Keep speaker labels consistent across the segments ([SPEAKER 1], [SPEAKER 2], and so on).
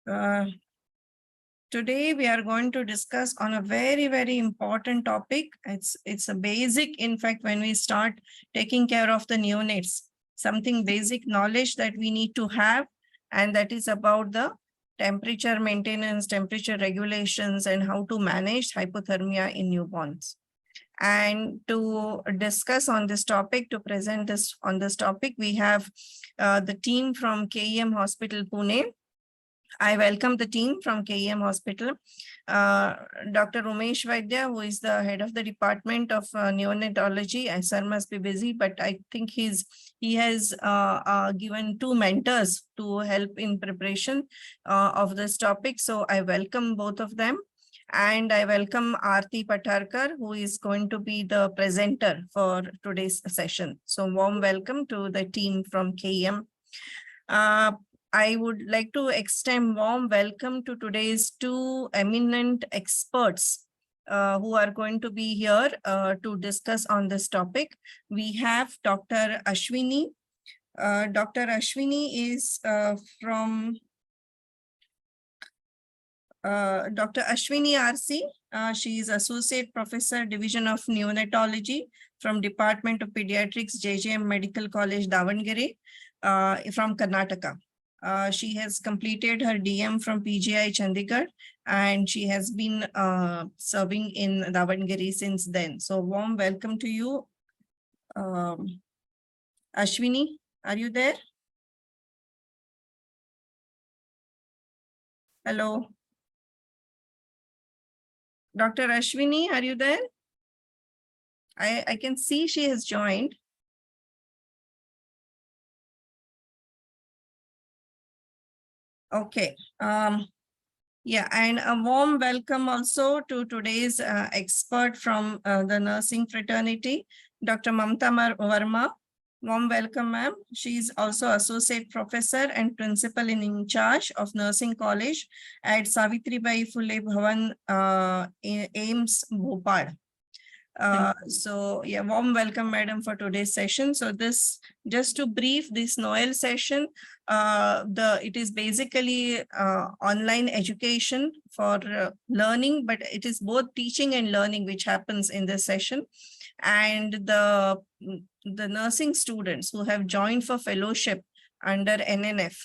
[SPEAKER 1] Uh, Today we are going to discuss on a very important topic. It's a basic, in fact, when we start taking care of the neonates, something basic knowledge that we need to have, and that is about the temperature maintenance, temperature regulations, and how to manage hypothermia in newborns. And to discuss on this topic, to present this on this topic, we have the team from KEM Hospital, Pune. I welcome the team from KEM Hospital. Dr. Umesh Vaidya, who is the head of the Department of Neonatology. Sir must be busy, but I think he has given two mentors to help in preparation of this topic. So I welcome both of them. And I welcome Aarti Patharkar, who is going to be the presenter for today's session. So warm welcome to the team from KEM. I would like to extend warm welcome to today's two eminent experts who are going to be here to discuss on this topic. We have Dr. Ashwini. Dr. Ashwini is from Dr. Ashwini RC. She is Associate Professor, Division of Neonatology from Department of Pediatrics, JJM Medical College, Davangere, from Karnataka. She has completed her DM from PGI Chandigarh, and she has been serving in Davangere since then. So warm welcome to you. Ashwini, are you there? Hello. Dr. Ashwini, are you there? I can see she has joined. Okay. Yeah, and a warm welcome also to today's expert from the nursing fraternity, Dr. Mamta Verma. Warm welcome, ma'am. She is also associate professor and principal in charge of nursing college at Savitribai Phule Bhavan, AIMS, Bhopal. So yeah, warm welcome, madam, for today's session. So this, just to brief this Noel session, it is basically online education for learning, but it is both teaching and learning which happens in this session. And the nursing students who have joined for fellowship under NNF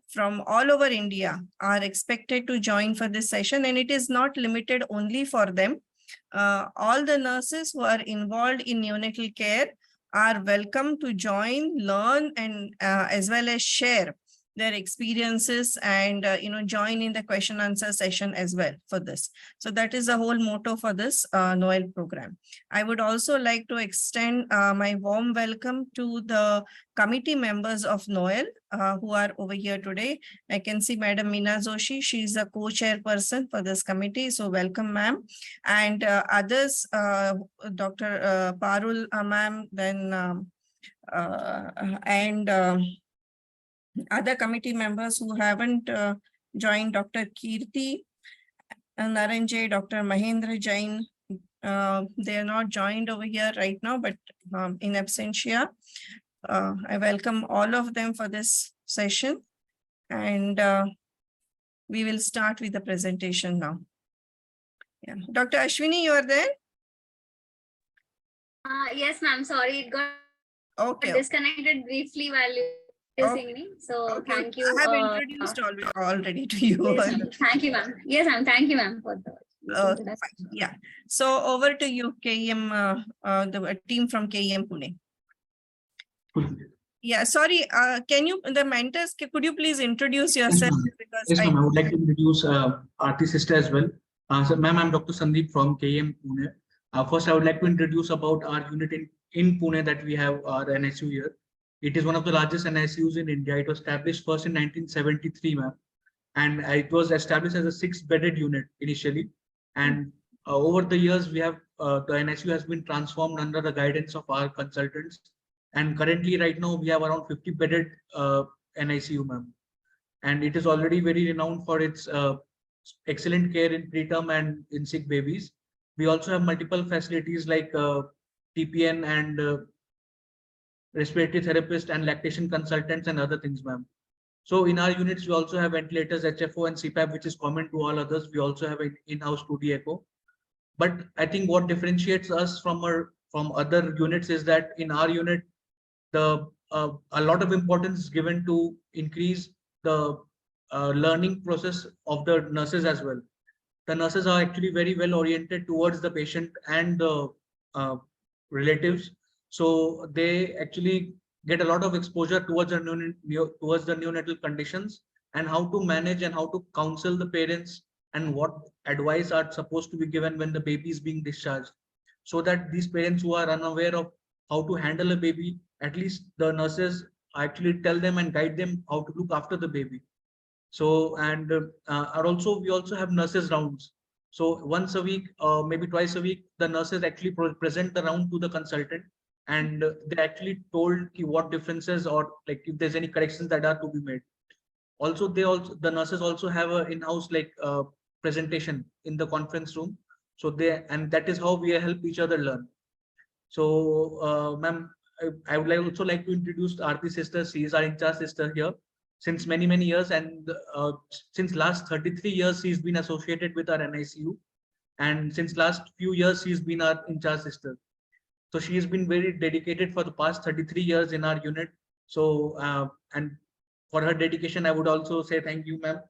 [SPEAKER 1] from all over India are expected to join for this session, and it is not limited only for them. All the nurses who are involved in neonatal care are welcome to join, learn, and as well as share their experiences and join in the question answer session as well for this. So that is the whole motto for this Noel program. I would also like to extend my warm welcome to the committee members of Noel who are over here today. I can see Madam Meena Joshi. She is a co-chairperson for this committee. So welcome, ma'am. And others, Dr. Parul, ma'am, then other committee members who haven't joined, Dr. Kirti Naranjay, Dr. Mahendra Jain. They are not joined over here right now, but in absentia. I welcome all of them for this session, and we will start with the presentation now. Yeah. Dr. Ashwini, you are there?
[SPEAKER 2] Yes, ma'am. Sorry, it got disconnected briefly while you were singing. So thank you.
[SPEAKER 1] I have introduced already to you.
[SPEAKER 2] Yes, thank you, ma'am. Yes, ma'am. Thank you, ma'am, for the
[SPEAKER 1] yeah. So over to you, KEM, the team from KEM Pune. Yeah, sorry. Can you, the mentors, could you please introduce yourself?
[SPEAKER 3] Yes, ma'am. I would like to introduce Aarti sister as well. So, ma'am, I'm Dr. Sandeep from KEM Pune. First, I would like to introduce about our unit in Pune that we have our NSU here. It is one of the largest NSUs in India. It was established first in 1973, ma'am. And it was established as a 6-bedded unit initially. And over the years, we have the NSU has been transformed under the guidance of our consultants. And currently, right now, we have around 50-bedded NICU, ma'am. And it is already very renowned for its excellent care in preterm and in sick babies. We also have multiple facilities like TPN and respiratory therapist and lactation consultants and other things, ma'am. So in our units, we also have ventilators, HFO and CPAP, which is common to all others. We also have an in-house 2D echo. But I think what differentiates us from other units is that in our unit, a lot of importance is given to increase the learning process of the nurses as well. The nurses are actually very well oriented towards the patient and the uh, relatives. So they actually get a lot of exposure towards the neonatal conditions and how to manage and how to counsel the parents and what advice are supposed to be given when the baby is being discharged. So that these parents who are unaware of how to handle a baby, at least the nurses actually tell them and guide them how to look after the baby. So, and we also have nurses rounds. So once a week, maybe twice a week, the nurses actually present the round to the consultant, and they actually told what differences or like if there's any corrections that are to be made. Also, the nurses also have a in-house presentation in the conference room. So and that is how we help each other learn. So, ma'am, I would also like to introduce Aarti sister. She is our in-charge sister here since many years, and since last 33 years she's been associated with our NICU, and since last few years she's been our in-charge sister. So she has been very dedicated for the past 33 years in our unit. So and for her dedication, I would also say thank you, ma'am.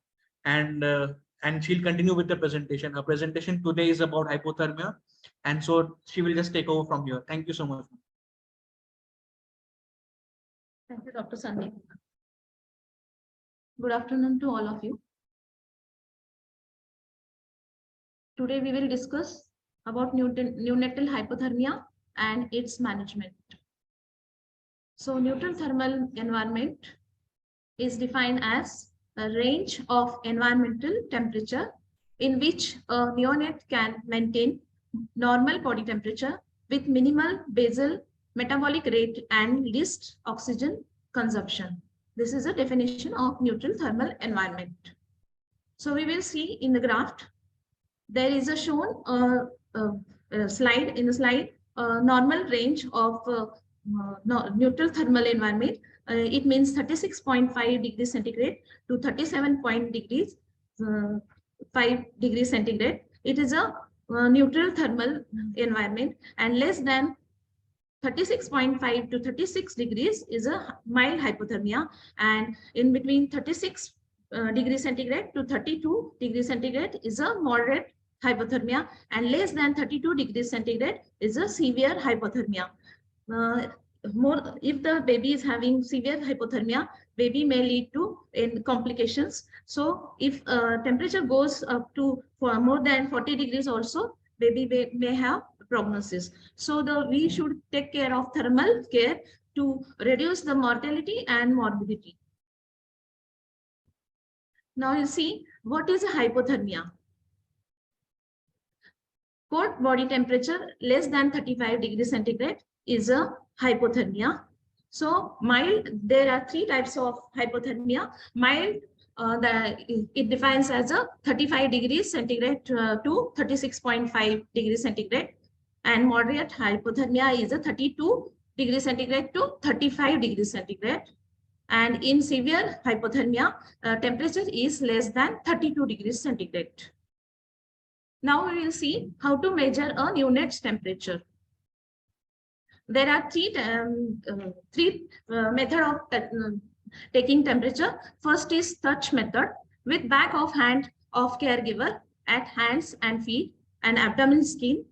[SPEAKER 3] And she'll continue with the presentation. Her presentation today is about hypothermia, and so she will just take over from here. Thank you so much.
[SPEAKER 4] Thank you, Dr. Sandeep. Good afternoon to all of you. Today we will discuss about neonatal hypothermia and its management. So neutral thermal environment is defined as a range of environmental temperature in which a neonate can maintain normal body temperature with minimal basal metabolic rate and least oxygen consumption. This is a definition of neutral thermal environment. So we will see in the graph, there is a shown slide in the slide, normal range of neutral thermal environment. It means 36.5 degrees centigrade to 37.5 degrees centigrade. It is a neutral thermal environment, and less than 36.5 to 36 degrees is a mild hypothermia, and in between 36 degrees centigrade to 32 degrees centigrade is a moderate hypothermia, and less than 32 degrees centigrade is a severe hypothermia. If the baby is having severe hypothermia, baby may lead to complications. So if temperature goes up to for more than 40 degrees also, baby may have prognosis. So we should take care of thermal care to reduce the mortality and morbidity. Now you see, what is a hypothermia? Cold body temperature less than 35 degrees centigrade is a hypothermia. So mild, there are three types of hypothermia. Mild, it defines as a 35 degrees centigrade to 36.5 degrees centigrade. And moderate hypothermia is a 32 degrees centigrade to 35 degrees centigrade. And in severe hypothermia, temperature is less than 32 degrees centigrade. Now we will see how to measure a neonate's temperature. There are three methods of taking temperature. First is touch method with back of hand of caregiver at hands and feet and abdomen skin.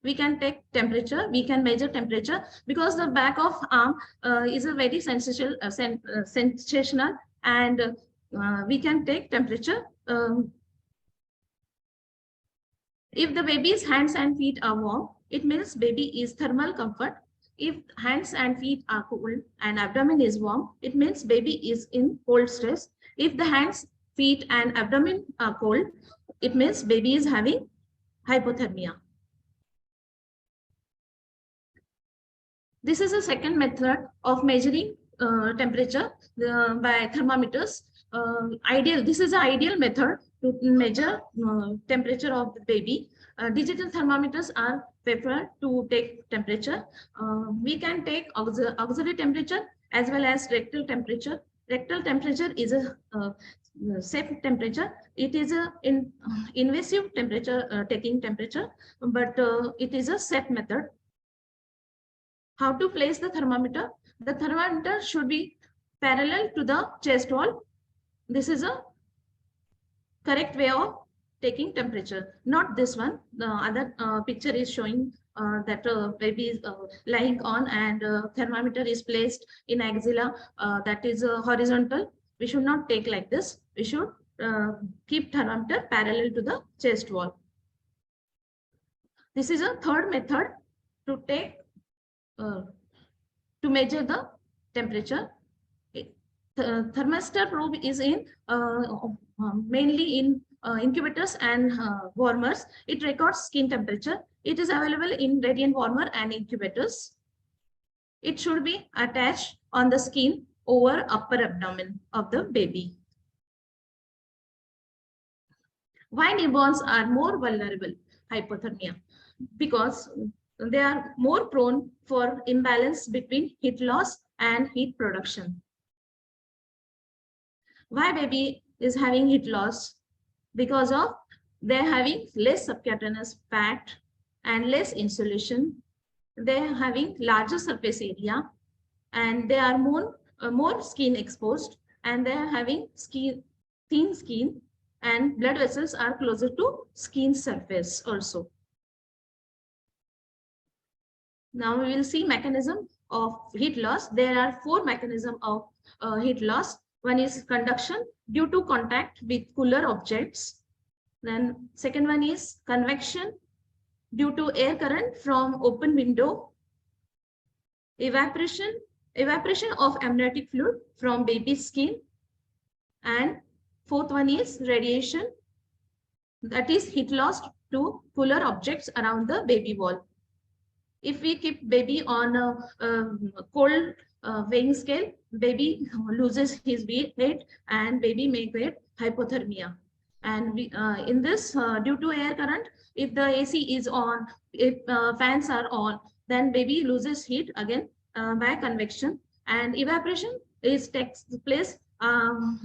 [SPEAKER 4] We can take temperature, we can measure temperature because the back of arm is a very sensational, and we can take temperature. If the baby's hands and feet are warm, it means baby is thermal comfort. If hands and feet are cold and abdomen is warm, it means baby is in cold stress. If the hands, feet and abdomen are cold, it means baby is having hypothermia. This is a second method of measuring temperature by thermometers. This is an ideal method to measure temperature of the baby. Digital thermometers are preferred to take temperature. We can take auxiliary temperature as well as rectal temperature. Rectal temperature is a safe temperature. It is a invasive temperature taking temperature, but it is a safe method. How to place the thermometer? The thermometer should be parallel to the chest wall. This is a correct way of taking temperature, not this one. The other picture is showing that baby is lying on, and thermometer is placed in axilla, that is horizontal. We should not take like this. We should keep thermometer parallel to the chest wall. This is a third method to take to measure the temperature. The thermistor probe is in mainly in incubators and warmers. It records skin temperature. It is available in radiant warmer and incubators. It should be attached on the skin over upper abdomen of the baby. Why newborns are more vulnerable hypothermia? Because they are more prone for imbalance between heat loss and heat production. Why baby is having heat loss? Because of they're having less subcutaneous fat and less insulation. They're having larger surface area, and they are more skin exposed, and they're having thin skin, and blood vessels are closer to skin surface also. Now we will see mechanism of heat loss. There are 4 mechanisms of heat loss. One is conduction due to contact with cooler objects. Then second one is convection due to air current from open window. Evaporation of amniotic fluid from baby's skin. And fourth one is radiation, that is heat loss to cooler objects around the baby wall. If we keep baby on a cold weighing scale, baby loses his weight and baby may get hypothermia. And we, in this, due to air current, if the AC is on, if fans are on, then baby loses heat again by convection. And evaporation takes place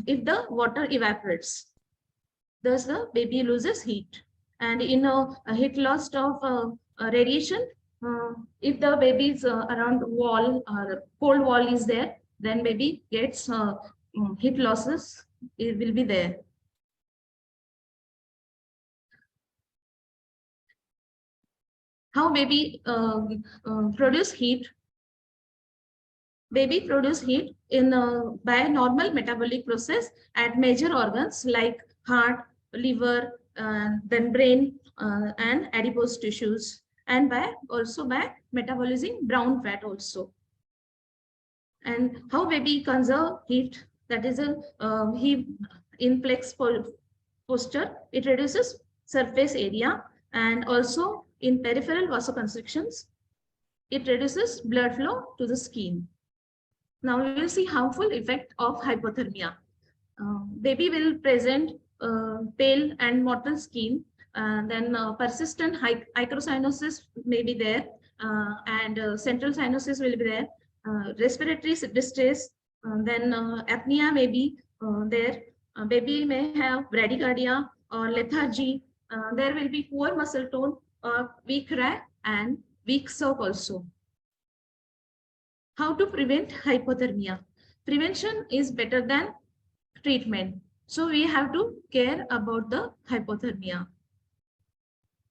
[SPEAKER 4] if the water evaporates. Thus, the baby loses heat. And in a heat loss of radiation, if the baby's around wall, cold wall is there, then baby gets heat losses. It will be there. How baby produce heat? Baby produce heat in by normal metabolic process at major organs like heart, liver, then brain, and adipose tissues, and also by metabolizing brown fat also. And how baby conserve heat? That is a heat in flex posture. It reduces surface area, and also in peripheral vasoconstrictions, it reduces blood flow to the skin. Now we will see harmful effect of hypothermia. Baby will present pale and mottled skin, then persistent acrocyanosis may be there, and central cyanosis will be there, respiratory distress, then apnea may be there. Baby may have bradycardia or lethargy. There will be poor muscle tone or weak cry and weak sock also. How to prevent hypothermia? Prevention is better than treatment. So we have to care about the hypothermia.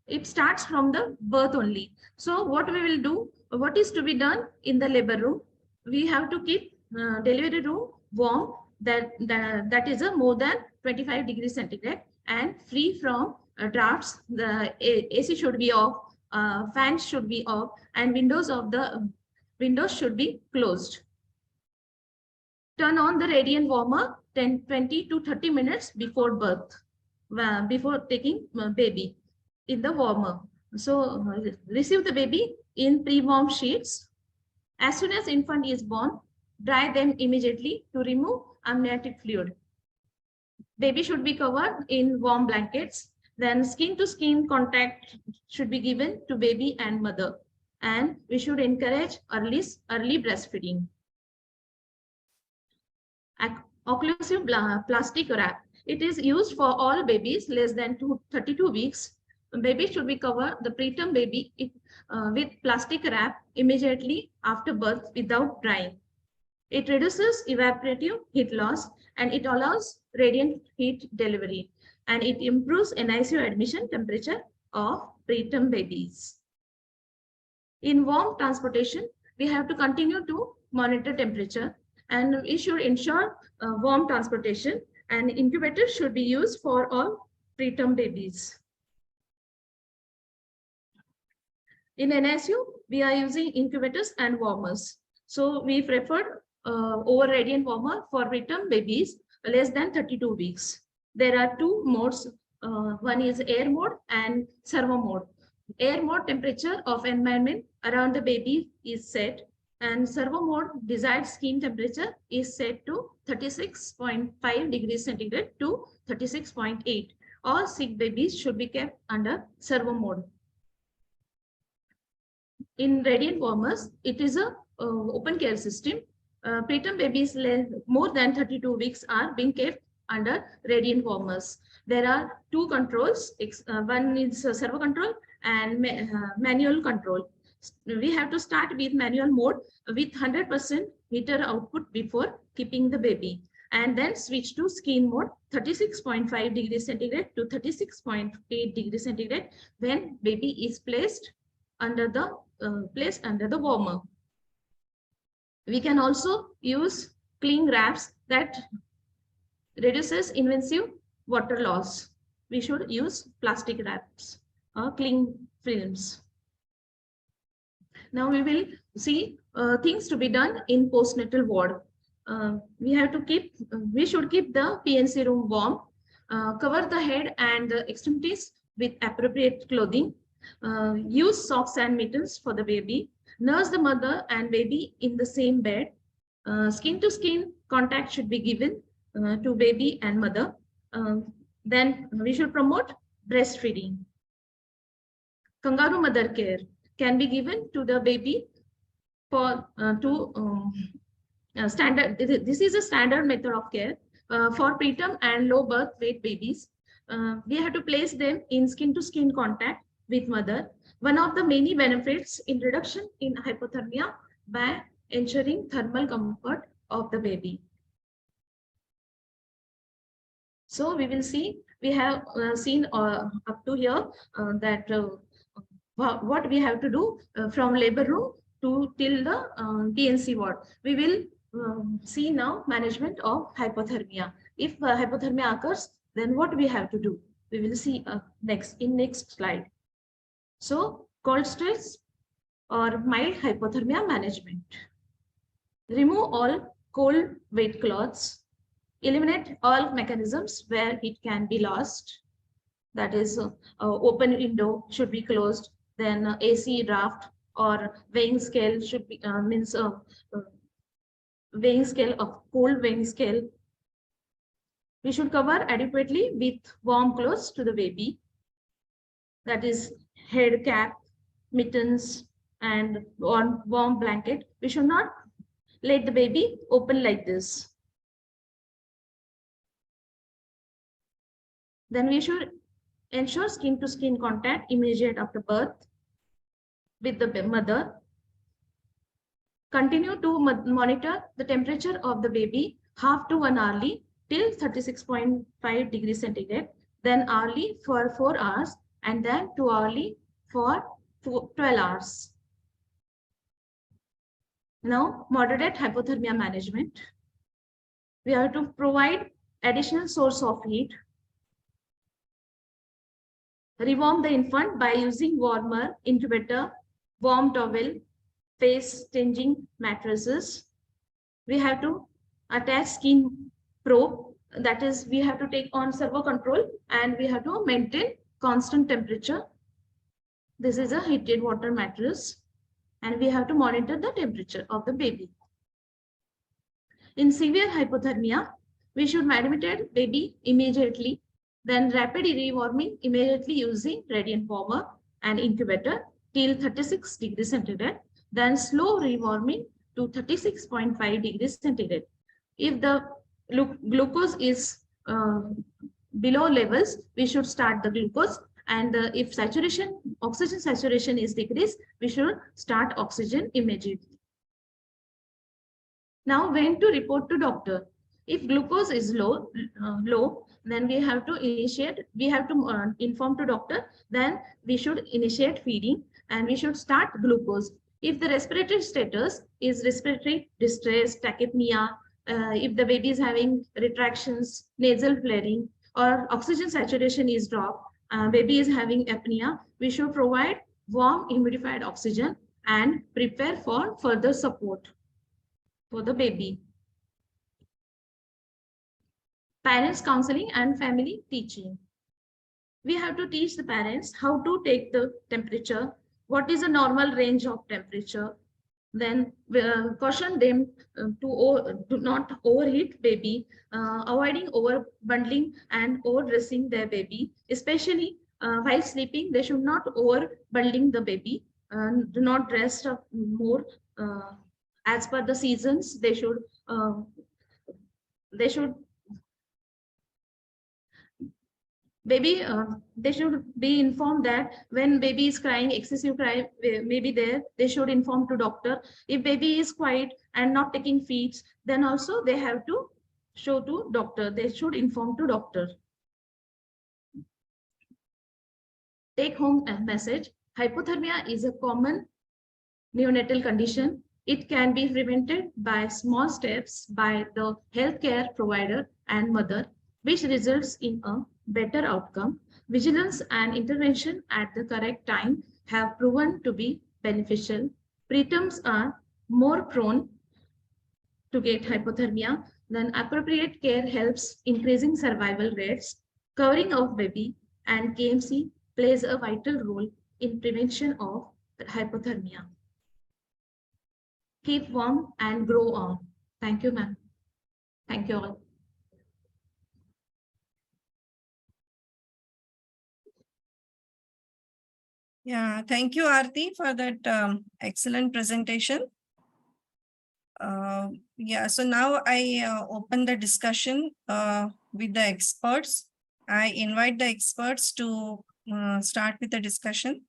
[SPEAKER 4] It starts from the birth only. So what we will do, what is to be done in the labor room? We have to keep delivery room warm, that is a more than 25 degrees centigrade, and free from drafts. The AC should be off, fans should be off, and windows should be closed. Turn on the radiant warmer 20 to 30 minutes before birth, before taking baby in the warmer. So receive the baby in pre-warm sheets. As soon as infant is born, dry them immediately to remove amniotic fluid. Baby should be covered in warm blankets. Then skin to skin contact should be given to baby and mother. And we should encourage early breastfeeding. Occlusive plastic wrap. It is used for all babies less than 32 weeks. Baby should be covered, the preterm baby, with plastic wrap immediately after birth without drying. It reduces evaporative heat loss and it allows radiant heat delivery, and it improves NICU admission temperature of preterm babies. In warm transportation, we have to continue to monitor temperature, and we should ensure warm transportation, and incubator should be used for all preterm babies. In NICU, we are using incubators and warmers. So we preferred over radiant warmer for preterm babies less than 32 weeks. There are two modes. One is air mode and servo mode. Air mode temperature of environment around the baby is set, and servo mode desired skin temperature is set to 36.5 degrees centigrade to 36.8. All sick babies should be kept under servo mode. In radiant warmers, it is a open care system. Preterm babies more than 32 weeks are being kept under radiant warmers. There are two controls. One is servo control and manual control. We have to start with manual mode with 100% heater output before keeping the baby, and then switch to skin mode 36.5 degrees centigrade to 36.8 degrees centigrade when baby is placed under the warmer. We can also use cling wraps that reduces invasive water loss. We should use plastic wraps or cling films. Now we will see things to be done in postnatal ward. We should keep the PNC room warm, cover the head and the extremities with appropriate clothing, use socks and mittens for the baby, nurse the mother and baby in the same bed. Skin to skin contact should be given to baby and mother. Then we should promote breastfeeding. Kangaroo mother care can be given to the baby for standard. This is a standard method of care for preterm and low birth weight babies. We have to place them in skin to skin contact with mother. One of the many benefits in reduction in hypothermia by ensuring thermal comfort of the baby. So we will see, we have seen up to here that what we have to do from labor room to till the PNC ward. We will see now management of hypothermia. If hypothermia occurs, then what we have to do? We will see next slide. So cold stress or mild hypothermia management. Remove all cold wet cloths. Eliminate all mechanisms where it can be lost. That is, open window should be closed. Then AC draft or weighing scale should be weighing scale of cold weighing scale. We should cover adequately with warm clothes to the baby. That is head cap, mittens, and warm blanket. We should not let the baby open like this. Then we should ensure skin to skin contact immediate after birth with the mother. Continue to monitor the temperature of the baby half to 1 hourly till 36.5 degrees centigrade, then hourly for 4 hours, and then 2 hourly for 12 hours. Now, moderate hypothermia management. We have to provide additional source of heat. Rewarm the infant by using warmer, incubator, warm towel, face changing mattresses. We have to attach skin probe. That is, we have to take on servo control and we have to maintain constant temperature. This is a heated water mattress and we have to monitor the temperature of the baby. In severe hypothermia, we should manipulate baby immediately, then rapid rewarming immediately using radiant warmer and incubator till 36 degrees centigrade, then slow rewarming to 36.5 degrees centigrade. If the glucose is below levels, we should start the glucose. And if oxygen saturation is decreased, we should start oxygen immediately. Now, when to report to doctor? If glucose is low, then we have to inform to doctor. Then we should initiate feeding and we should start glucose. If the respiratory status is respiratory distress, tachypnea, if the baby is having retractions, nasal flaring, or oxygen saturation is dropped, baby is having apnea, we should provide warm humidified oxygen and prepare for further support for the baby. Parents counseling and family teaching. We have to teach the parents how to take the temperature, what is the normal range of temperature. Then caution them to not overheat baby, avoiding over bundling and over dressing their baby, especially while sleeping. They should not over bundling the baby. Do not dress up more as per the seasons. They should they should be informed that when baby is crying, excessive cry may be there, they should inform to doctor. If baby is quiet and not taking feeds, then also they have to show to doctor. They should inform to doctor. Take home message. Hypothermia is a common neonatal condition. It can be prevented by small steps by the healthcare provider and mother, which results in a better outcome. Vigilance and intervention at the correct time have proven to be beneficial. Preterms are more prone to get hypothermia. Then appropriate care helps increasing survival rates. Covering of baby and KMC plays a vital role in prevention of hypothermia. Keep warm and grow on. Thank you, ma'am. Thank you all.
[SPEAKER 1] Yeah, thank you, Aarti, for that excellent presentation. Yeah, so now I open the discussion with the experts. I invite the experts to start with the discussion.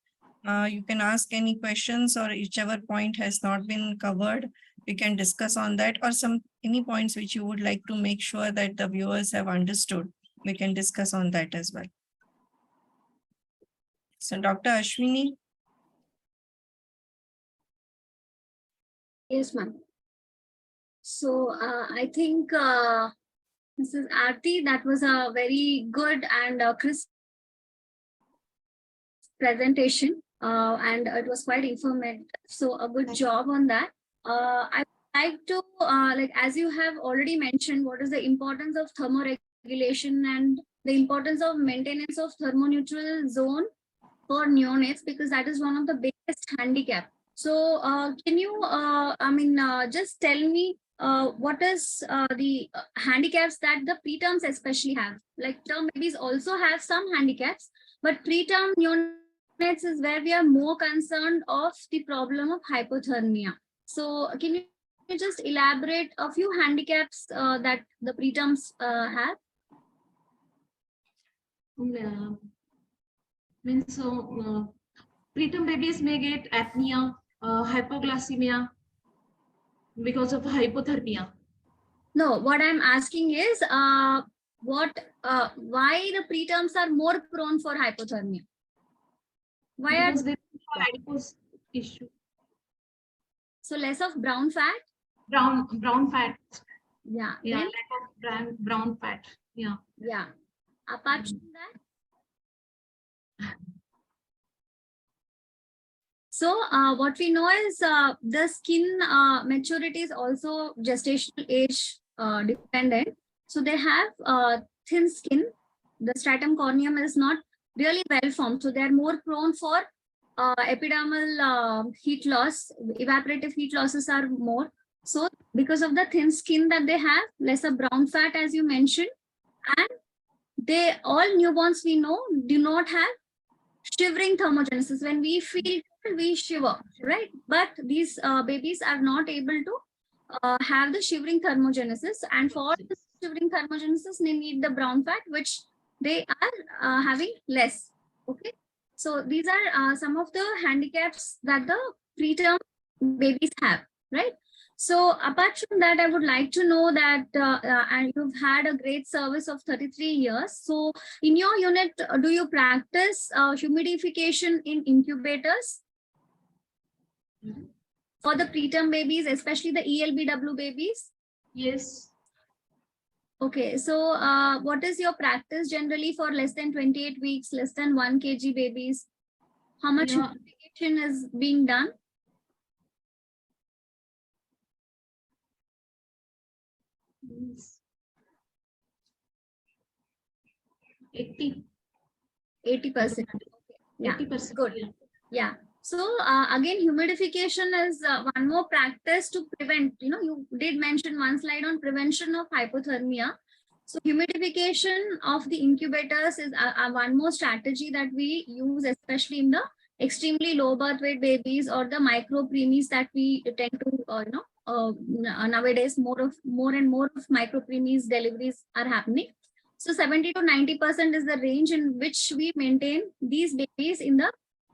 [SPEAKER 1] You can ask any questions or whichever point has not been covered, we can discuss on that, or any points which you would like to make sure that the viewers have understood. We can discuss on that as well. So Dr. Ashwini.
[SPEAKER 2] Yes, ma'am. So I think Mrs. Aarti, that was a very good and crisp presentation, and it was quite informative. So a good job on that. I would like to, like, as you have already mentioned, what is the importance of thermoregulation and the importance of maintenance of thermoneutral zone for neonates, because that is one of the biggest handicap. So can you, just tell me what is the handicaps that the preterms especially have? Like term babies also have some handicaps, but preterm neonates is where we are more concerned of the problem of hypothermia. So can you just elaborate a few handicaps that the preterms have?
[SPEAKER 4] Yeah. Means so preterm babies may get apnea, hypoglycemia because of hypothermia.
[SPEAKER 2] No, what I'm asking is why the preterms are more prone for hypothermia? Why
[SPEAKER 4] because
[SPEAKER 2] are
[SPEAKER 4] there is adipose issue?
[SPEAKER 2] So less of brown fat?
[SPEAKER 4] Brown fat.
[SPEAKER 2] Yeah.
[SPEAKER 4] Yeah, lack of brown fat. Yeah.
[SPEAKER 2] Yeah. Apart from that. So what we know is the skin maturity is also gestational age dependent. So they have thin skin. The stratum corneum is not really well formed. So they are more prone for epidermal heat loss. Evaporative heat losses are more. So because of the thin skin that they have, lesser brown fat as you mentioned, and they all newborns we know do not have shivering thermogenesis. When we feel we shiver, right? But these babies are not able to have the shivering thermogenesis, and for during thermogenesis, they need the brown fat, which they are having less. Okay. So these are some of the handicaps that the preterm babies have, right? So apart from that, I would like to know that and you've had a great service of 33 years. So in your unit, do you practice humidification in incubators for the preterm babies, especially the ELBW babies?
[SPEAKER 4] Yes.
[SPEAKER 2] Okay, so what is your practice generally for less than 28 weeks, less than 1 kg babies? How much
[SPEAKER 4] Yeah.
[SPEAKER 2] humidification is being done?
[SPEAKER 4] Yes. 80.
[SPEAKER 2] 80%. Yeah,
[SPEAKER 4] 80%.
[SPEAKER 2] good.
[SPEAKER 4] Yeah.
[SPEAKER 2] Yeah. So again, humidification is one more practice to prevent, you did mention one slide on prevention of hypothermia. So humidification of the incubators is one more strategy that we use, especially in the extremely low birth weight babies or the micro preemies that we tend to, nowadays more and more of micro preemies deliveries are happening. So 70 to 90% is the range in which we maintain these babies in the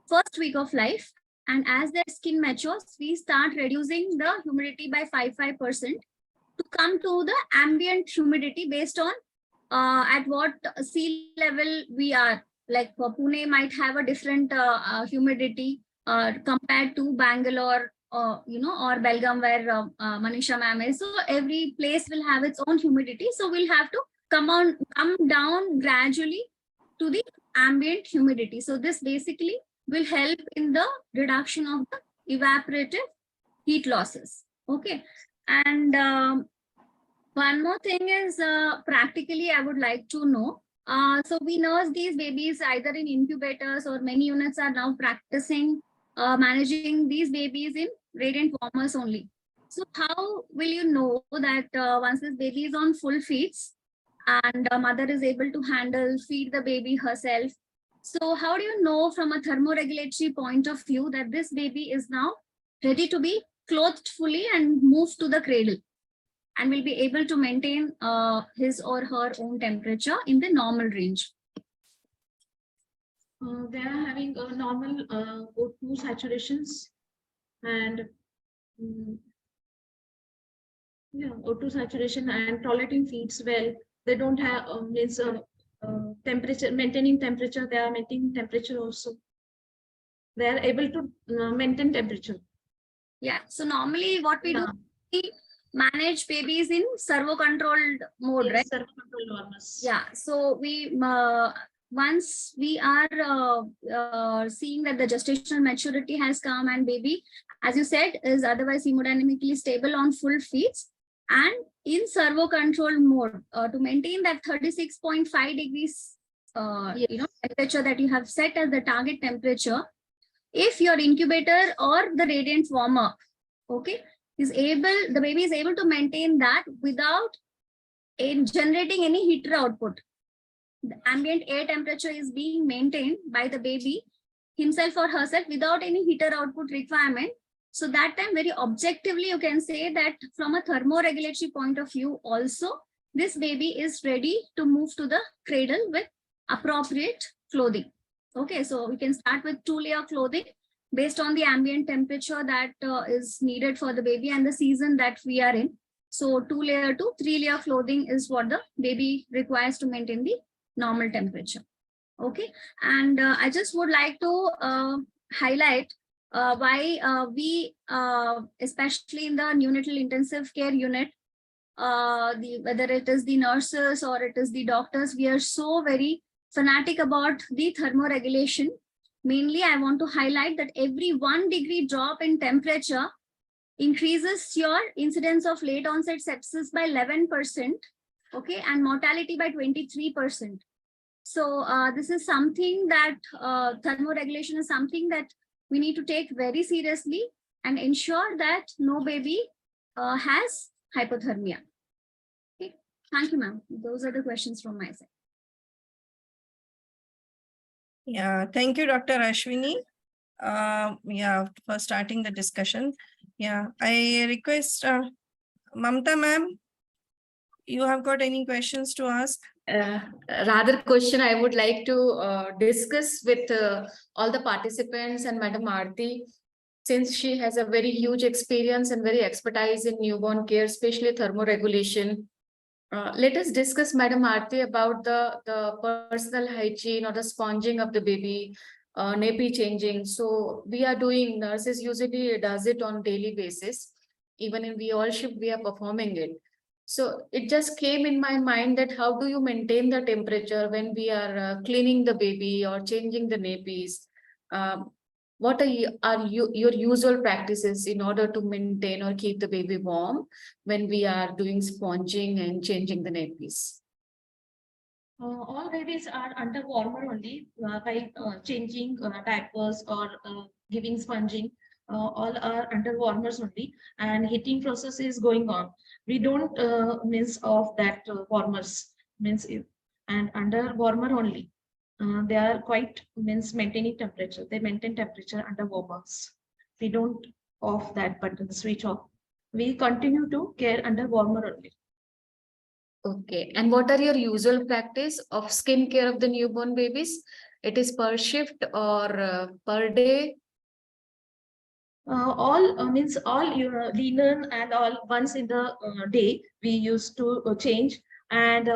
[SPEAKER 2] first week of life. And as their skin matures, we start reducing the humidity by 5% to come to the ambient humidity based on at what sea level we are. Like Pune might have a different humidity compared to Bangalore, or Belgaum, where Manisha ma'am is. So every place will have its own humidity. So we'll have to come down gradually to the ambient humidity. So this basically will help in the reduction of the evaporative heat losses. Okay. And one more thing is practically I would like to know. So we nurse these babies either in incubators, or many units are now practicing managing these babies in radiant warmers only. So how will you know that once this baby is on full feeds and a mother is able to feed the baby herself? So how do you know from a thermoregulatory point of view that this baby is now ready to be clothed fully and moved to the cradle and will be able to maintain his or her own temperature in the normal range?
[SPEAKER 4] They are having a normal O2 saturations and O2 saturation and tolerating feeds well. They don't have temperature, maintaining temperature. They are maintaining temperature also. They are able to maintain temperature.
[SPEAKER 2] Yeah. So normally what we do, we manage babies in servo controlled mode, right?
[SPEAKER 4] Servo controlled warmers.
[SPEAKER 2] Yeah. So we once we are seeing that the gestational maturity has come and baby, as you said, is otherwise hemodynamically stable on full feeds and in servo controlled mode to maintain that 36.5 degrees temperature that you have set as the target temperature. If your incubator or the radiant warmer, okay, the baby is able to maintain that without generating any heater output. The ambient air temperature is being maintained by the baby himself or herself without any heater output requirement. So that time, very objectively, you can say that from a thermoregulatory point of view also, this baby is ready to move to the cradle with appropriate clothing. Okay, so we can start with 2-layer clothing based on the ambient temperature that is needed for the baby and the season that we are in. So 2-layer to 3-layer clothing is what the baby requires to maintain the normal temperature. Okay, and I just would like to highlight why we, especially in the neonatal intensive care unit, whether it is the nurses or it is the doctors, we are so very fanatic about the thermoregulation. Mainly, I want to highlight that every 1 degree drop in temperature increases your incidence of late onset sepsis by 11%, okay, and mortality by 23%. So this is something that thermoregulation is something that we need to take very seriously and ensure that no baby has hypothermia. Okay. Thank you, ma'am. Those are the questions from my side.
[SPEAKER 1] Yeah, thank you, Dr. Ashwini. For starting the discussion. Yeah, I request Mamta ma'am. you have got any questions to ask?
[SPEAKER 5] Rather question I would like to discuss with all the participants and Madam Aarti, since she has a very huge experience and very expertise in newborn care, especially thermoregulation. Let us discuss, Madam Aarti, about the personal hygiene or the sponging of the baby, nappy changing. So we are doing, nurses usually does it on daily basis. Even in we all shift, we are performing it. So it just came in my mind that how do you maintain the temperature when we are cleaning the baby or changing the nappies? What are your usual practices in order to maintain or keep the baby warm when we are doing sponging and changing the nappies?
[SPEAKER 4] All babies are under warmer only while changing diapers or giving sponging. All are under warmers only, and heating process is going on. We don't means of that warmers means and under warmer only. They are quite means maintaining temperature. They maintain temperature under warmers. We don't off that button, switch off. We continue to care under warmer only.
[SPEAKER 5] Okay, and what are your usual practice of skin care of the newborn babies? It is per shift or per day?
[SPEAKER 4] All means all your linen and all once in the day we used to change, and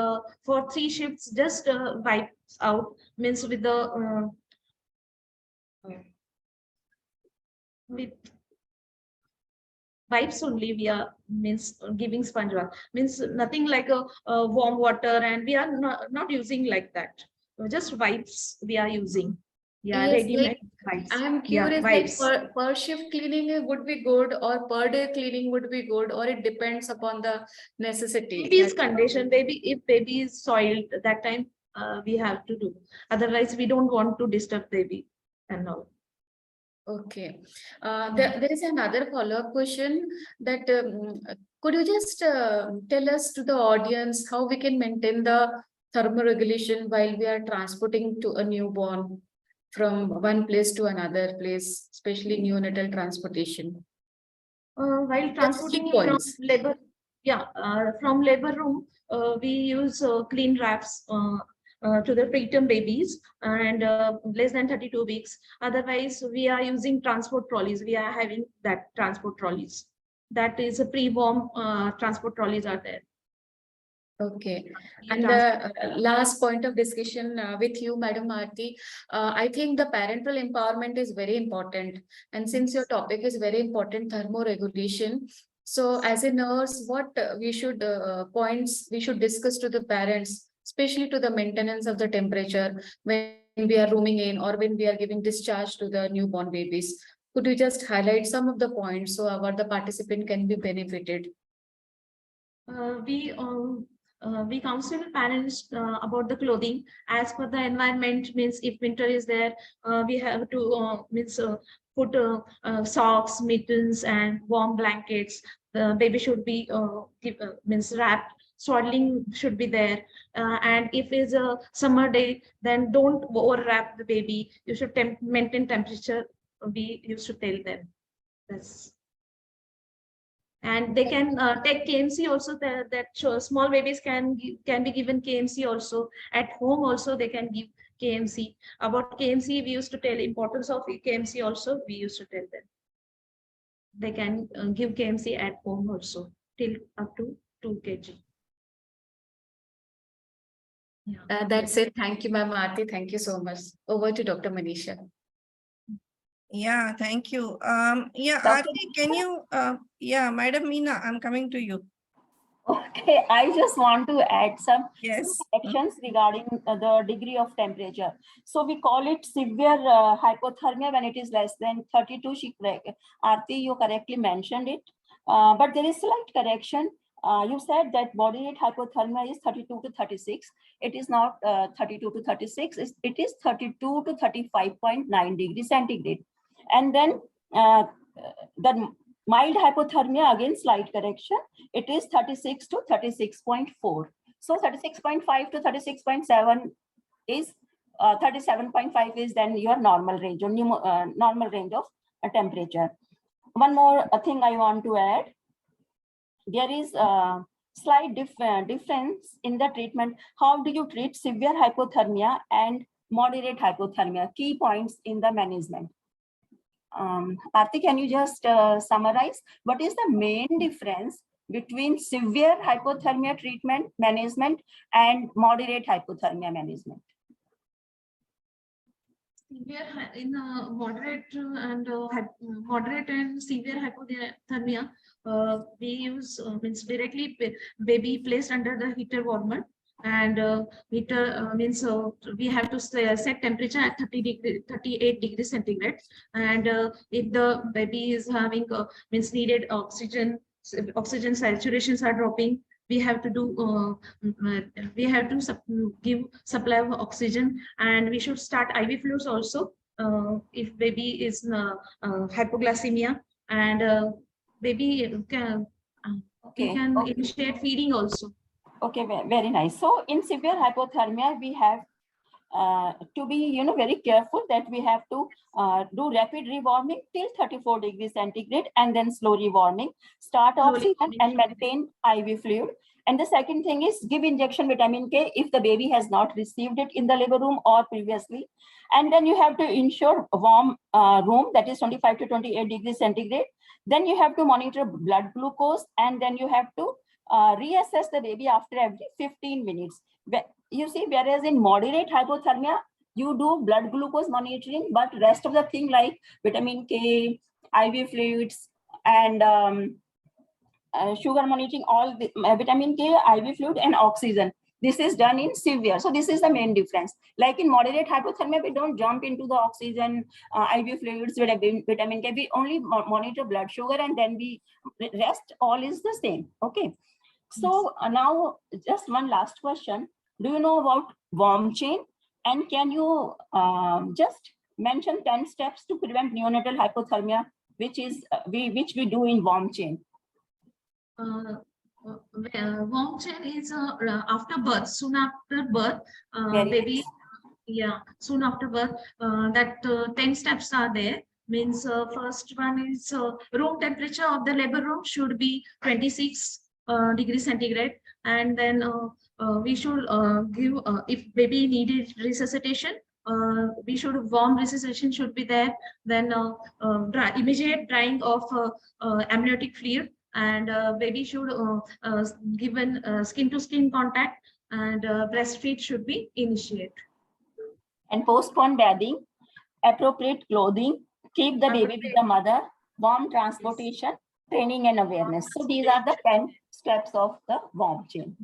[SPEAKER 4] for 3 shifts just wipes out means with the with wipes only we are means giving sponge bath, means nothing like a warm water, and we are not using like that, just wipes we are using. Yeah,
[SPEAKER 5] Yes,
[SPEAKER 4] ready-made
[SPEAKER 5] like,
[SPEAKER 4] wipes.
[SPEAKER 5] I am curious, like per shift cleaning would be good or per day cleaning would be good, or it depends upon the necessity.
[SPEAKER 4] Baby's condition, baby, if baby is soiled, that time we have to do. Otherwise, we don't want to disturb baby and all.
[SPEAKER 5] Okay. There is another follow-up question that could you just tell us to the audience how we can maintain the thermoregulation while we are transporting to a newborn from one place to another place, especially neonatal transportation?
[SPEAKER 4] While transporting
[SPEAKER 5] key
[SPEAKER 4] from
[SPEAKER 5] points.
[SPEAKER 4] labor, yeah, from labor room, we use clean wraps to the preterm babies and less than 32 weeks. Otherwise, we are using transport trolleys. We are having that transport trolleys. That is a pre-warm transport trolleys are there.
[SPEAKER 5] Okay. And the last point of discussion with you, Madam Aarti, I think the parental empowerment is very important. And since your topic is very important, thermoregulation. So as a nurse, what we should points we should discuss to the parents, especially to the maintenance of the temperature when we are rooming in or when we are giving discharge to the newborn babies. Could you just highlight some of the points so our the participant can be benefited?
[SPEAKER 4] We counsel parents about the clothing as per the environment. Means if winter is there, we have to put socks, mittens, and warm blankets. The baby should be means wrapped. Swaddling should be there, and if it's a summer day, then don't overwrap the baby. You should maintain temperature. We used to tell them. That's. And they can take KMC also, that small babies can be given KMC also. At home also they can give KMC. About KMC, we used to tell importance of KMC also. We used to tell them they can give KMC at home also till up to 2 kg.
[SPEAKER 5] Yeah. That's it. Thank you, Ma'am Aarti. Thank you so much. Over to Dr. Manisha.
[SPEAKER 1] Yeah, thank you. Yeah, Aarti, can you, yeah, Madam Meena, I'm coming to you.
[SPEAKER 6] Okay, I just want to add some
[SPEAKER 1] corrections
[SPEAKER 6] regarding the degree of temperature. So we call it severe hypothermia when it is less than 32. Aarti, you correctly mentioned it, but there is slight correction. You said that body heat hypothermia is 32 to 36. It is not 32 to 36. It is 32 to 35.9 degrees centigrade. And then the mild hypothermia, again slight correction, it is 36 to 36.4. So 36.5 to 36.7 is 37.5 is then your normal range or normal range of temperature. One more thing I want to add. There is slight difference in the treatment. How do you treat severe hypothermia and moderate hypothermia? Key points in the management. Aarti, can you just summarize what is the main difference between severe hypothermia treatment management and moderate hypothermia management?
[SPEAKER 4] Moderate and severe hypothermia, we use means directly baby placed under the heater warmer, and heater means we have to set temperature at 38 degrees centigrade, and if the baby is having means needed oxygen saturations are dropping, we have to do give supply of oxygen, and we should start IV fluids also if baby is hypoglycemia, and baby can we can initiate feeding also.
[SPEAKER 6] Okay, very nice. So in severe hypothermia, we have to be very careful that we have to do rapid rewarming till 34 degrees centigrade, and then slow rewarming, start oxygen and maintain IV fluid. And the second thing is give injection vitamin K if the baby has not received it in the labor room or previously. And then you have to ensure a warm room, that is 25 to 28 degrees centigrade. Then you have to monitor blood glucose, and then you have to reassess the baby after every 15 minutes. You see, whereas in moderate hypothermia, you do blood glucose monitoring, but rest of the thing like vitamin K, IV fluids, and sugar monitoring, all the vitamin K, IV fluid, and oxygen. This is done in severe. So this is the main difference. Like in moderate hypothermia, we don't jump into the oxygen, IV fluids, vitamin K. We only monitor blood sugar, and then we rest all is the same. Okay. So now just one last question. Do you know about warm chain? And can you just mention 10 steps to prevent neonatal hypothermia, which we do in warm chain?
[SPEAKER 4] Warm chain is after birth, soon after birth, baby, soon after birth, that 10 steps are there. Means first one is room temperature of the labor room should be 26 degrees centigrade, and then we should give if baby needed resuscitation, we should warm resuscitation should be there. Then immediate drying of amniotic fluid, and baby should given skin to skin contact, and breastfeed should be initiated.
[SPEAKER 6] And postpone bathing, appropriate clothing, keep the baby with the mother, warm transportation, training and awareness. So these are the 10 steps of the warm chain.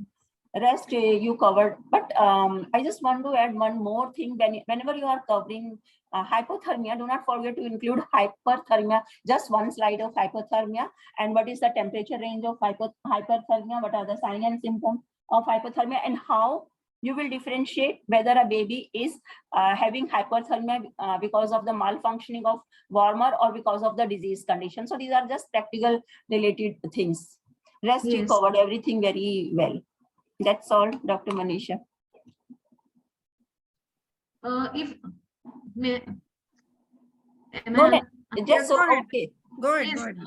[SPEAKER 6] Rest you covered, but I just want to add one more thing. Whenever you are covering hypothermia, do not forget to include hyperthermia, just one slide of hypothermia, and what is the temperature range of hyperthermia, what are the signs and symptoms of hypothermia, and how you will differentiate whether a baby is having hyperthermia because of the malfunctioning of warmer or because of the disease condition. So these are just practical related things. Rest you covered everything very well. That's all, Dr. Manisha. Just so, okay.
[SPEAKER 1] Go ahead.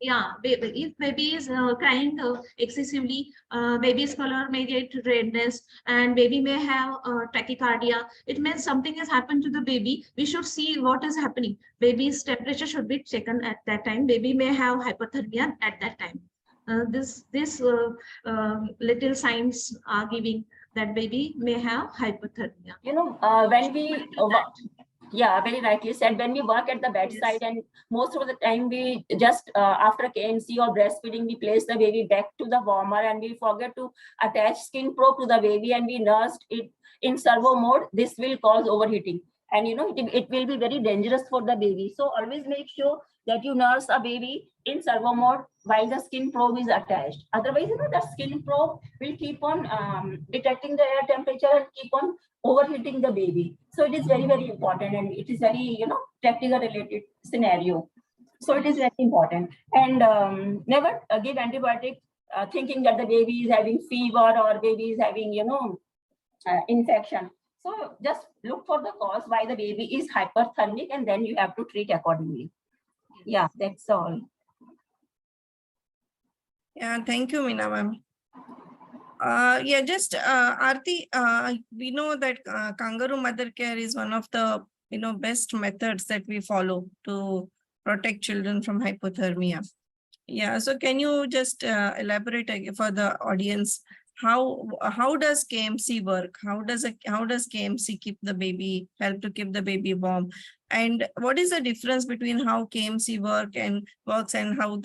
[SPEAKER 4] If baby is crying excessively, baby's color may get redness, and baby may have tachycardia. It means something has happened to the baby. We should see what is happening. Baby's temperature should be taken at that time. Baby may have hypothermia at that time. This little signs are giving that baby may have hypothermia.
[SPEAKER 6] When we very rightly said, when we work at the bedside, and most of the time we just after KNC or breastfeeding, we place the baby back to the warmer, and we forget to attach skin probe to the baby, and we nursed it in servo mode. This will cause overheating, and it will be very dangerous for the baby. So always make sure that you nurse a baby in servo mode while the skin probe is attached. Otherwise, the skin probe will keep on detecting the air temperature and keep on overheating the baby. So it is very, very important, and it is very, practical related scenario. So it is very important. And never give antibiotic thinking that the baby is having fever or baby is having, infection. So just look for the cause why the baby is hyperthermic, and then you have to treat accordingly. Yeah, that's all.
[SPEAKER 1] Yeah, thank you, Meena ma'am. Yeah, just Aarti, we know that kangaroo mother care is one of the best methods that we follow to protect children from hypothermia. Yeah, so can you just elaborate for the audience how does KMC work? How does KMC keep the baby, help to keep the baby warm? And what is the difference between how KMC works and how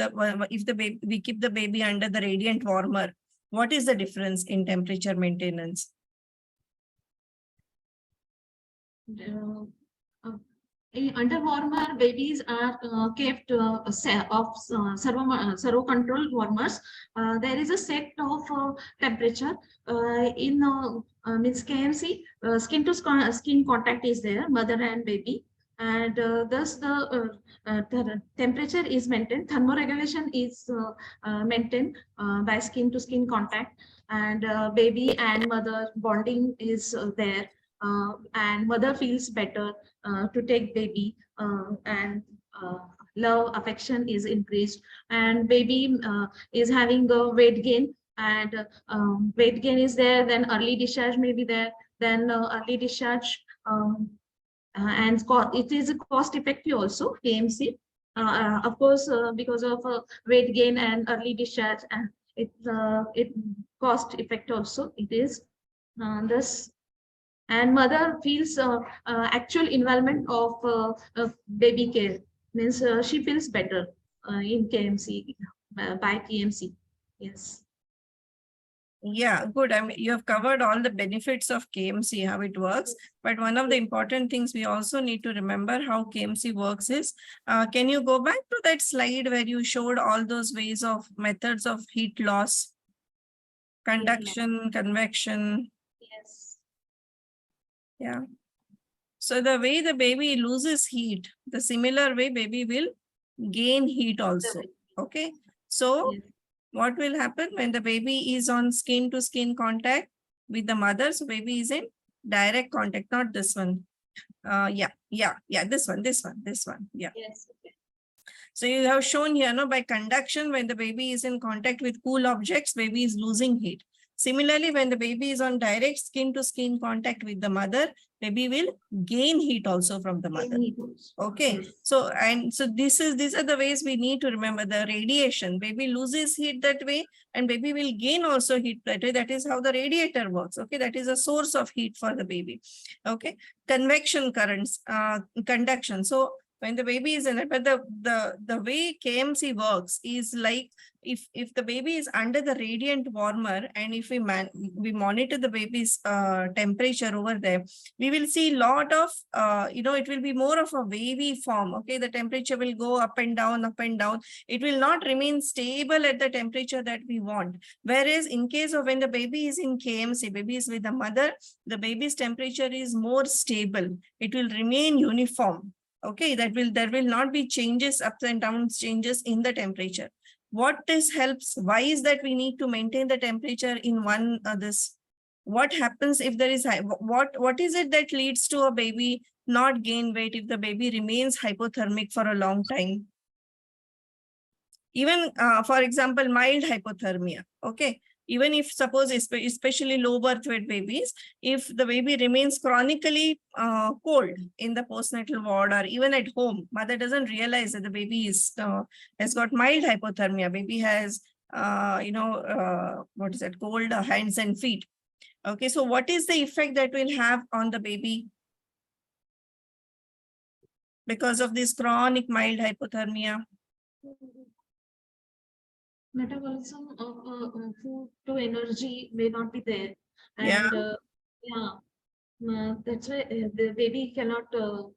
[SPEAKER 1] if the baby we keep the baby under the radiant warmer? What is the difference in temperature maintenance?
[SPEAKER 4] Under warmer, babies are kept servo control warmers. There is a set of temperature in means KMC. Skin to skin contact is there, mother and baby, and thus the temperature is maintained. Thermoregulation is maintained by skin to skin contact, and baby and mother bonding is there, and mother feels better to take baby, and love affection is increased, and baby is having a weight gain, and weight gain is there, then early discharge may be there, then early discharge, and it is a cost effective also, KMC, of course, because of weight gain and early discharge, and it cost effect also it is this. And mother feels actual involvement of baby care, means she feels better in KMC, by KMC. Yes.
[SPEAKER 1] Yeah, good. I mean, you have covered all the benefits of KMC, how it works. But one of the important things we also need to remember how KMC works is, can you go back to that slide where you showed all those ways of methods of heat loss, conduction, convection?
[SPEAKER 4] Yes.
[SPEAKER 1] Yeah. So the way the baby loses heat, the similar way baby will gain heat also. Okay. So
[SPEAKER 4] Yes.
[SPEAKER 1] what will happen when the baby is on skin to skin contact with the mother? So baby is in direct contact, not this one. Yeah, this one. Yeah.
[SPEAKER 4] Yes. Okay.
[SPEAKER 1] So you have shown here, no, by conduction, when the baby is in contact with cool objects, baby is losing heat. Similarly, when the baby is on direct skin to skin contact with the mother, baby will gain heat also from the mother. Okay. So these are the ways we need to remember the radiation. Baby loses heat that way, and baby will gain also heat that way. That is how the radiator works. Okay. That is a source of heat for the baby. Okay. Convection currents, conduction. So when the baby is in it, but the way KMC works is like, if the baby is under the radiant warmer, and if we monitor the baby's temperature over there, we will see lot of it will be more of a wavy form. Okay, the temperature will go up and down, up and down. It will not remain stable at the temperature that we want. Whereas in case of when the baby is in KMC, baby is with the mother, the baby's temperature is more stable. It will remain uniform. Okay, there will not be changes, ups and downs changes in the temperature. What this helps, why is that we need to maintain the temperature in one this? What happens if there is what is it that leads to a baby not gain weight if the baby remains hypothermic for a long time? Even for example, mild hypothermia. Okay. Even if suppose, especially low birth weight babies, if the baby remains chronically cold in the postnatal ward or even at home, mother doesn't realize that the baby has got mild hypothermia. Baby has, what is that, cold hands and feet. Okay, so what is the effect that will have on the baby because of this chronic mild hypothermia?
[SPEAKER 4] Metabolism of food to energy may not be there, and that's why the baby cannot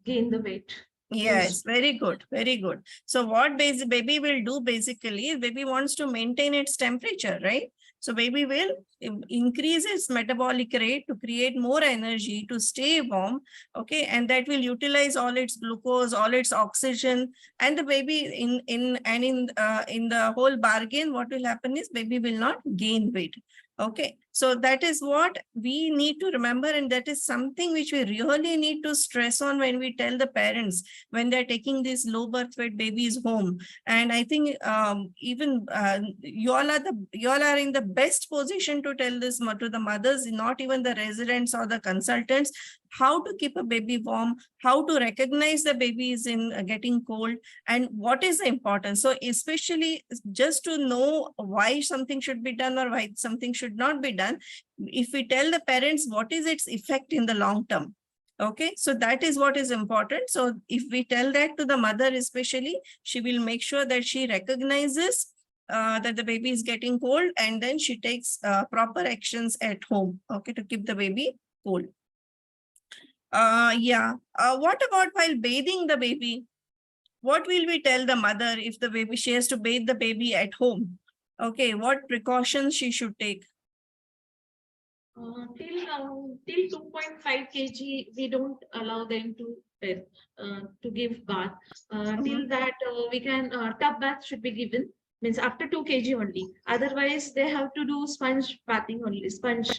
[SPEAKER 4] gain the weight.
[SPEAKER 1] Yes, very good, very good. So what baby will do basically, baby wants to maintain its temperature, right? So baby will increase its metabolic rate to create more energy to stay warm. Okay, and that will utilize all its glucose, all its oxygen, and the baby in the whole bargain, what will happen is baby will not gain weight. Okay, So that is what we need to remember, and that is something which we really need to stress on when we tell the parents when they're taking these low birth weight babies home. And I think even you all are in the best position to tell this to the mothers, not even the residents or the consultants, how to keep a baby warm, how to recognize the baby is in getting cold, and what is the importance. So especially just to know why something should be done or why something should not be done, if we tell the parents what is its effect in the long term. Okay, so that is what is important. So if we tell that to the mother especially, she will make sure that she recognizes that the baby is getting cold, and then she takes proper actions at home, okay, to keep the baby cool. What about while bathing the baby? What will we tell the mother if the baby, she has to bathe the baby at home? Okay, what precautions she should take?
[SPEAKER 4] Till 2.5 kg, we don't allow them to give bath. Till that, we can tub bath should be given. Means after 2 kg only. Otherwise, they have to do sponge bathing only. Sponge,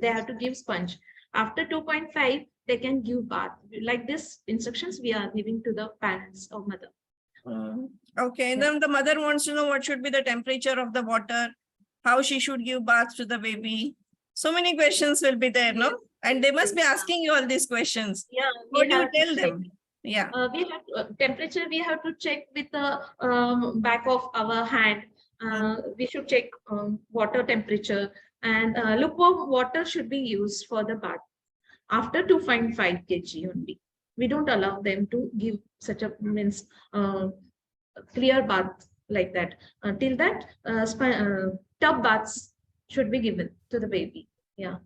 [SPEAKER 4] they have to give sponge. After 2.5, they can give bath. Like this instructions we are giving to the parents or mother.
[SPEAKER 1] Okay, and then the mother wants to know what should be the temperature of the water, how she should give bath to the baby. So many questions will be there, no? And they must be asking you all these questions.
[SPEAKER 4] Yeah.
[SPEAKER 1] What do you tell them? Yeah.
[SPEAKER 4] We have temperature. We have to check with the back of our hand. We should check water temperature, and lukewarm water should be used for the bath after 2.5 kg only. We don't allow them to give such a clear bath like that. Till that, tub baths should be given to the baby. Yeah.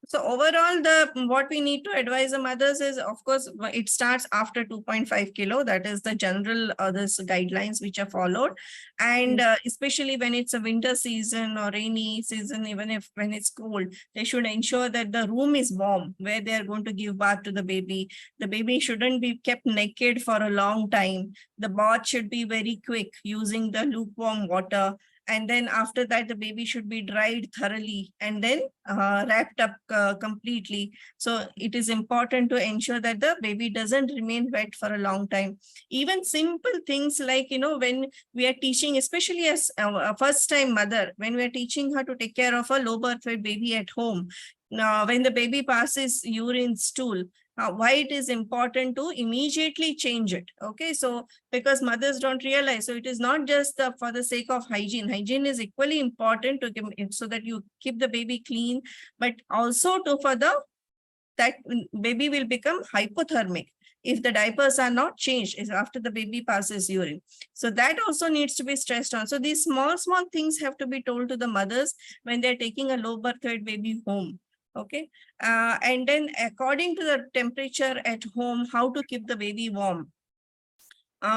[SPEAKER 1] So overall, what we need to advise the mothers is, of course, it starts after 2.5 kilo. That is the general this guidelines which are followed. And especially when it's a winter season or rainy season, even if when it's cold, they should ensure that the room is warm where they are going to give bath to the baby. The baby shouldn't be kept naked for a long time. The bath should be very quick using the lukewarm water. And then after that, the baby should be dried thoroughly and then wrapped up completely. So it is important to ensure that the baby doesn't remain wet for a long time. Even simple things like, when we are teaching, especially as a first-time mother, when we are teaching her to take care of a low birth weight baby at home, when the baby passes urine stool, why it is important to immediately change it. Okay, so because mothers don't realize, so it is not just for the sake of hygiene. Hygiene is equally important to give, so that you keep the baby clean, but also that baby will become hypothermic if the diapers are not changed after the baby passes urine. So that also needs to be stressed on. So these small things have to be told to the mothers when they're taking a low birth weight baby home. Okay, and then according to the temperature at home, how to keep the baby warm.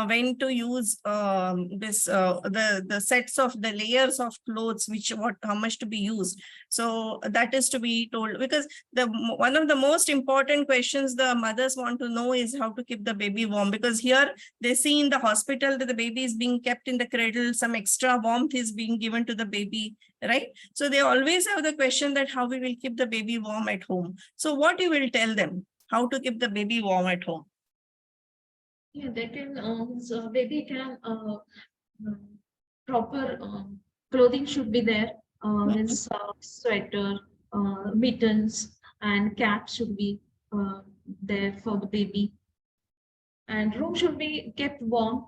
[SPEAKER 1] When to use the sets of the layers of clothes, how much to be used. So that is to be told, because one of the most important questions the mothers want to know is how to keep the baby warm, because here they see in the hospital that the baby is being kept in the cradle, some extra warmth is being given to the baby, right? So they always have the question that how we will keep the baby warm at home. So what you will tell them, how to keep the baby warm at home?
[SPEAKER 4] Yeah, they can, so baby can, proper clothing should be there, means socks, sweater, mittens, and cap should be there for the baby. And room should be kept warm.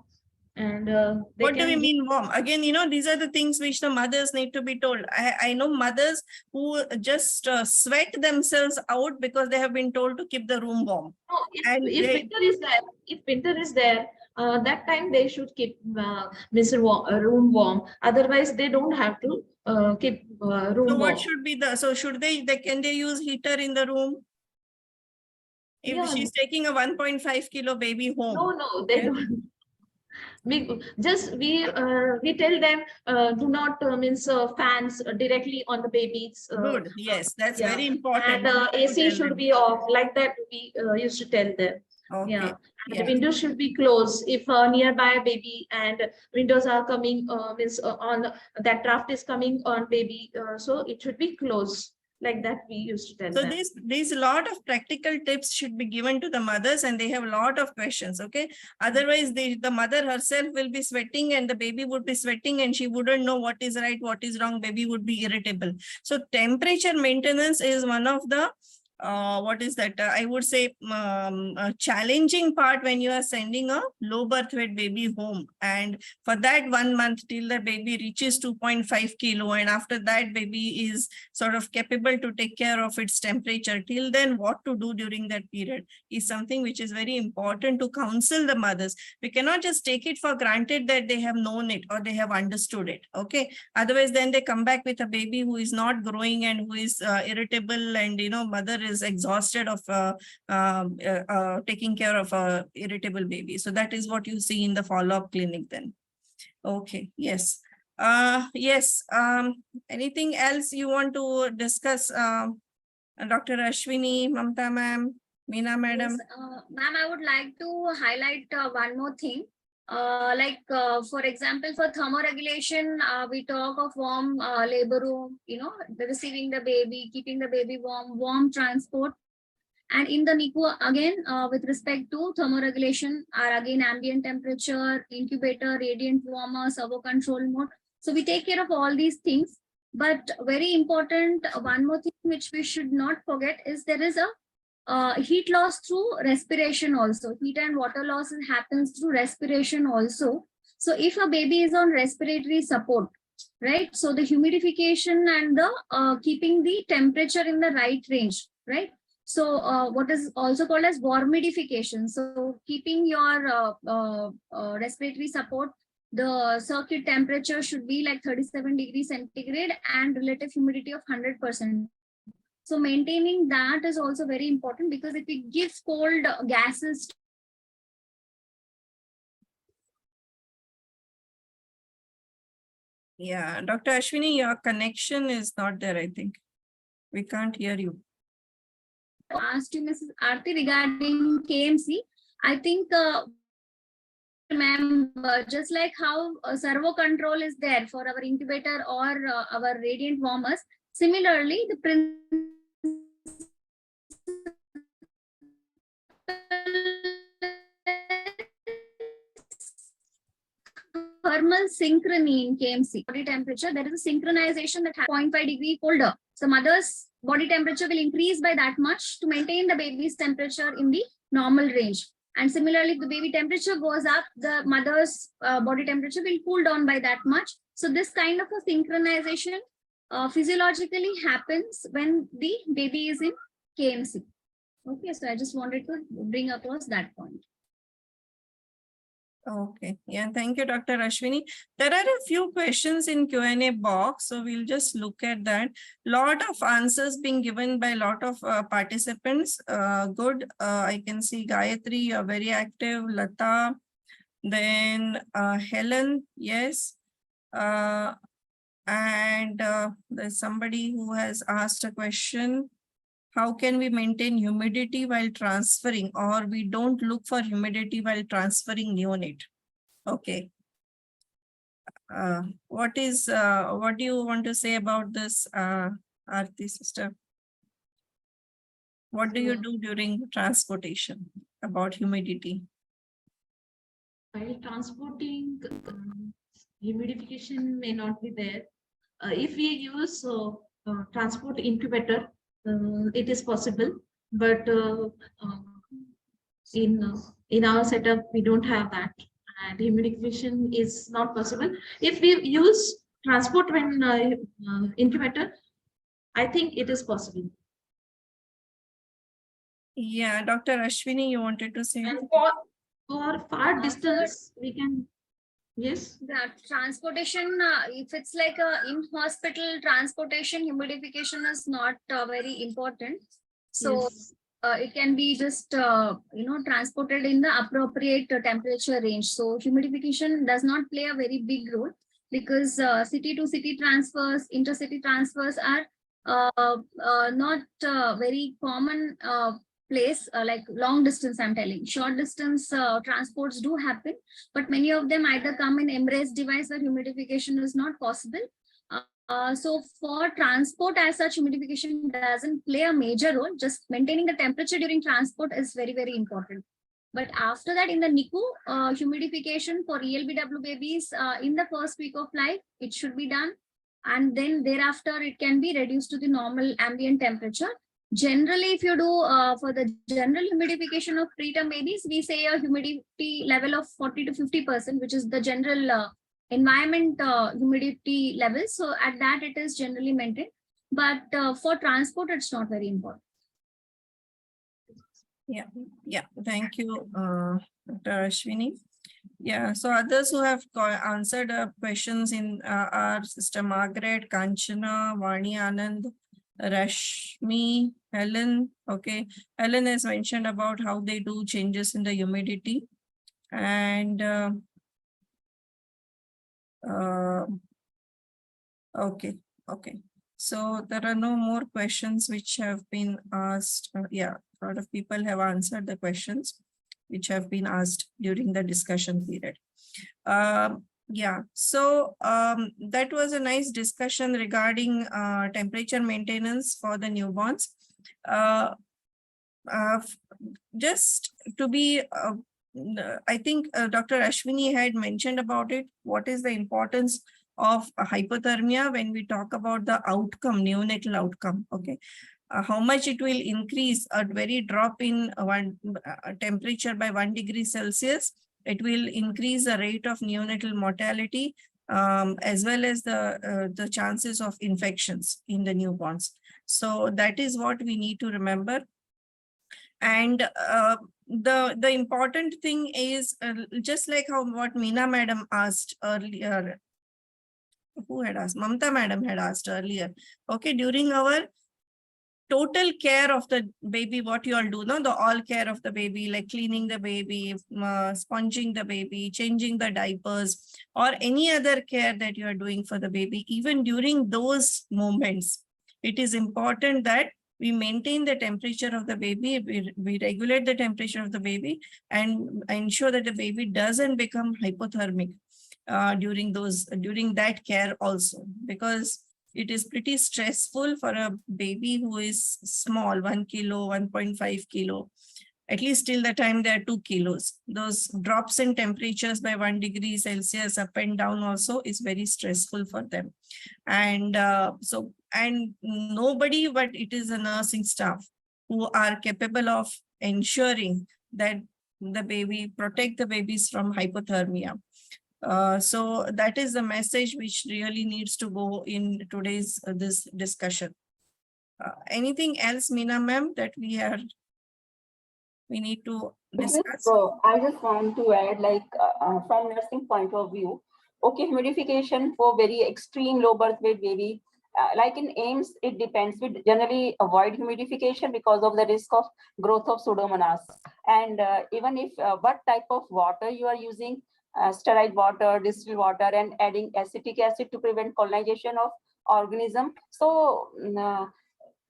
[SPEAKER 4] And
[SPEAKER 1] what do we mean warm? Again, these are the things which the mothers need to be told. I know mothers who just sweat themselves out because they have been told to keep the room warm.
[SPEAKER 4] No, if winter is there, that time they should keep room warm. Otherwise, they don't have to keep room warm.
[SPEAKER 1] So what should be should can they use heater in the room? If she's taking a 1.5 kilo baby home.
[SPEAKER 4] No, they don't. We tell them do not means fans directly on the babies.
[SPEAKER 1] Good. Yes, that's very important.
[SPEAKER 4] And AC should be off. Like that, we used to tell them.
[SPEAKER 1] Okay.
[SPEAKER 4] Yeah, and
[SPEAKER 1] Yeah.
[SPEAKER 4] the windows should be closed if nearby a baby and windows are coming, means on that draft is coming on baby, so it should be closed, like that we used to tell
[SPEAKER 1] So
[SPEAKER 4] them.
[SPEAKER 1] these lot of practical tips should be given to the mothers, and they have a lot of questions. Okay. Otherwise, the mother herself will be sweating and the baby would be sweating and she wouldn't know what is right, what is wrong. Baby would be irritable. So temperature maintenance is one of the what is that? I would say a challenging part when you are sending a low birth weight baby home. And for that 1 month till the baby reaches 2.5 kilo, and after that baby is sort of capable to take care of its temperature, till then what to do during that period is something which is very important to counsel the mothers. We cannot just take it for granted that they have known it or they have understood it. Okay. Otherwise, then they come back with a baby who is not growing and who is irritable, and mother is exhausted of taking care of a irritable baby. So that is what you see in the follow-up clinic then. Okay. Yes. Yes. Anything else you want to discuss, Dr. Ashwini, Mamta ma'am, Meena madam?
[SPEAKER 2] Yes, ma'am, I would like to highlight one more thing. For example, for thermoregulation, we talk of warm labor room, receiving the baby, keeping the baby warm, warm transport. And in the NICU, again, with respect to thermoregulation, are again ambient temperature, incubator, radiant warmer, servo control mode. So we take care of all these things. But very important, one more thing which we should not forget is there is a heat loss through respiration also. Heat and water loss happens through respiration also. So if a baby is on respiratory support, right? So the humidification and the keeping the temperature in the right range, right? So what is also called as warmidification. So keeping your respiratory support, the circuit temperature should be like 37 degrees centigrade and relative humidity of 100%. So maintaining that is also very important, because if it gives cold gases.
[SPEAKER 1] Yeah, Dr. Ashwini, your connection is not there, I think. We can't hear you.
[SPEAKER 2] Asked you, Mrs. Aarti, regarding KMC. I think, remember, just like how servo control is there for our incubator or our radiant warmers, similarly, the thermal synchrony in KMC. Body temperature, there is a synchronization that has 0.5 degree colder. So mother's body temperature will increase by that much to maintain the baby's temperature in the normal range. And similarly, if the baby temperature goes up, the mother's body temperature will cool down by that much. So this kind of a synchronization physiologically happens when the baby is in KMC. Okay, so I just wanted to bring across that point.
[SPEAKER 1] Okay. Yeah, thank you, Dr. Ashwini. There are a few questions in Q&A box, so we'll just look at that. Lot of answers being given by a lot of participants. Good. I can see Gayatri, you're very active. Lata. Then Helen, yes. And there's somebody who has asked a question. How can we maintain humidity while transferring, or we don't look for humidity while transferring neonate? Okay. What do you want to say about this, Aarti sister? What do you do during transportation about humidity?
[SPEAKER 4] While transporting, humidification may not be there. If we use transport incubator, it is possible, but in our setup we don't have that, and humidification is not possible. If we use transport when incubator, I think it is possible.
[SPEAKER 1] Yeah, Dr. Ashwini, you wanted to say?
[SPEAKER 4] And for far distance, we can. Yes.
[SPEAKER 2] The transportation, if it's like a in-hospital transportation, humidification is not very important. So
[SPEAKER 4] Yes.
[SPEAKER 2] it can be just, transported in the appropriate temperature range. So humidification does not play a very big role, because city to city transfers, intercity transfers are not very common place, like long distance, I'm telling. Short distance transports do happen, but many of them either come in embrace device where humidification is not possible. So for transport as such, humidification doesn't play a major role. Just maintaining the temperature during transport is very, very important. But after that, in the NICU, humidification for ELBW babies in the first week of life, it should be done. And then thereafter, it can be reduced to the normal ambient temperature. Generally, if you do for the general humidification of preterm babies, we say a humidity level of 40 to 50%, which is the general environment humidity level. So at that, it is generally maintained. But for transport, it's not very important.
[SPEAKER 1] Yeah, thank you, Dr. Ashwini. Yeah, so others who have answered questions in are Sister Margaret, Kanchana, Vani Anand, Rashmi, Helen. Okay, Helen has mentioned about how they do changes in the humidity. And okay. So there are no more questions which have been asked. Yeah, a lot of people have answered the questions which have been asked during the discussion period. Yeah, so that was a nice discussion regarding temperature maintenance for the newborns. Just to be, I think Dr. Ashwini had mentioned about it. What is the importance of hypothermia when we talk about the outcome, neonatal outcome? Okay. How much it will increase a very drop in temperature by 1 degree Celsius. It will increase the rate of neonatal mortality as well as the chances of infections in the newborns. So that is what we need to remember. And the important thing is just like how what Meena madam asked earlier. Who had asked? Mamta madam had asked earlier. Okay, during our total care of the baby, what you all do, no, the all care of the baby, like cleaning the baby, sponging the baby, changing the diapers, or any other care that you are doing for the baby, even during those moments, it is important that we maintain the temperature of the baby, we regulate the temperature of the baby, and ensure that the baby doesn't become hypothermic during that care also, because it is pretty stressful for a baby who is small, 1 kilo, 1.5 kilo, at least till the time they are 2 kilos. Those drops in temperatures by 1 degree Celsius up and down also is very stressful for them. And and nobody but it is a nursing staff who are capable of ensuring that the baby, protect the babies from hypothermia. So that is the message which really needs to go in today's this discussion. Anything else, Meena ma'am, that we need to discuss?
[SPEAKER 6] So I just want to add, like from nursing point of view, okay, humidification for very extreme low birth weight baby, like in AIMS, it depends. We generally avoid humidification because of the risk of growth of pseudomonas. And even if what type of water you are using, sterile water, distilled water, and adding acetic acid to prevent colonization of organism. So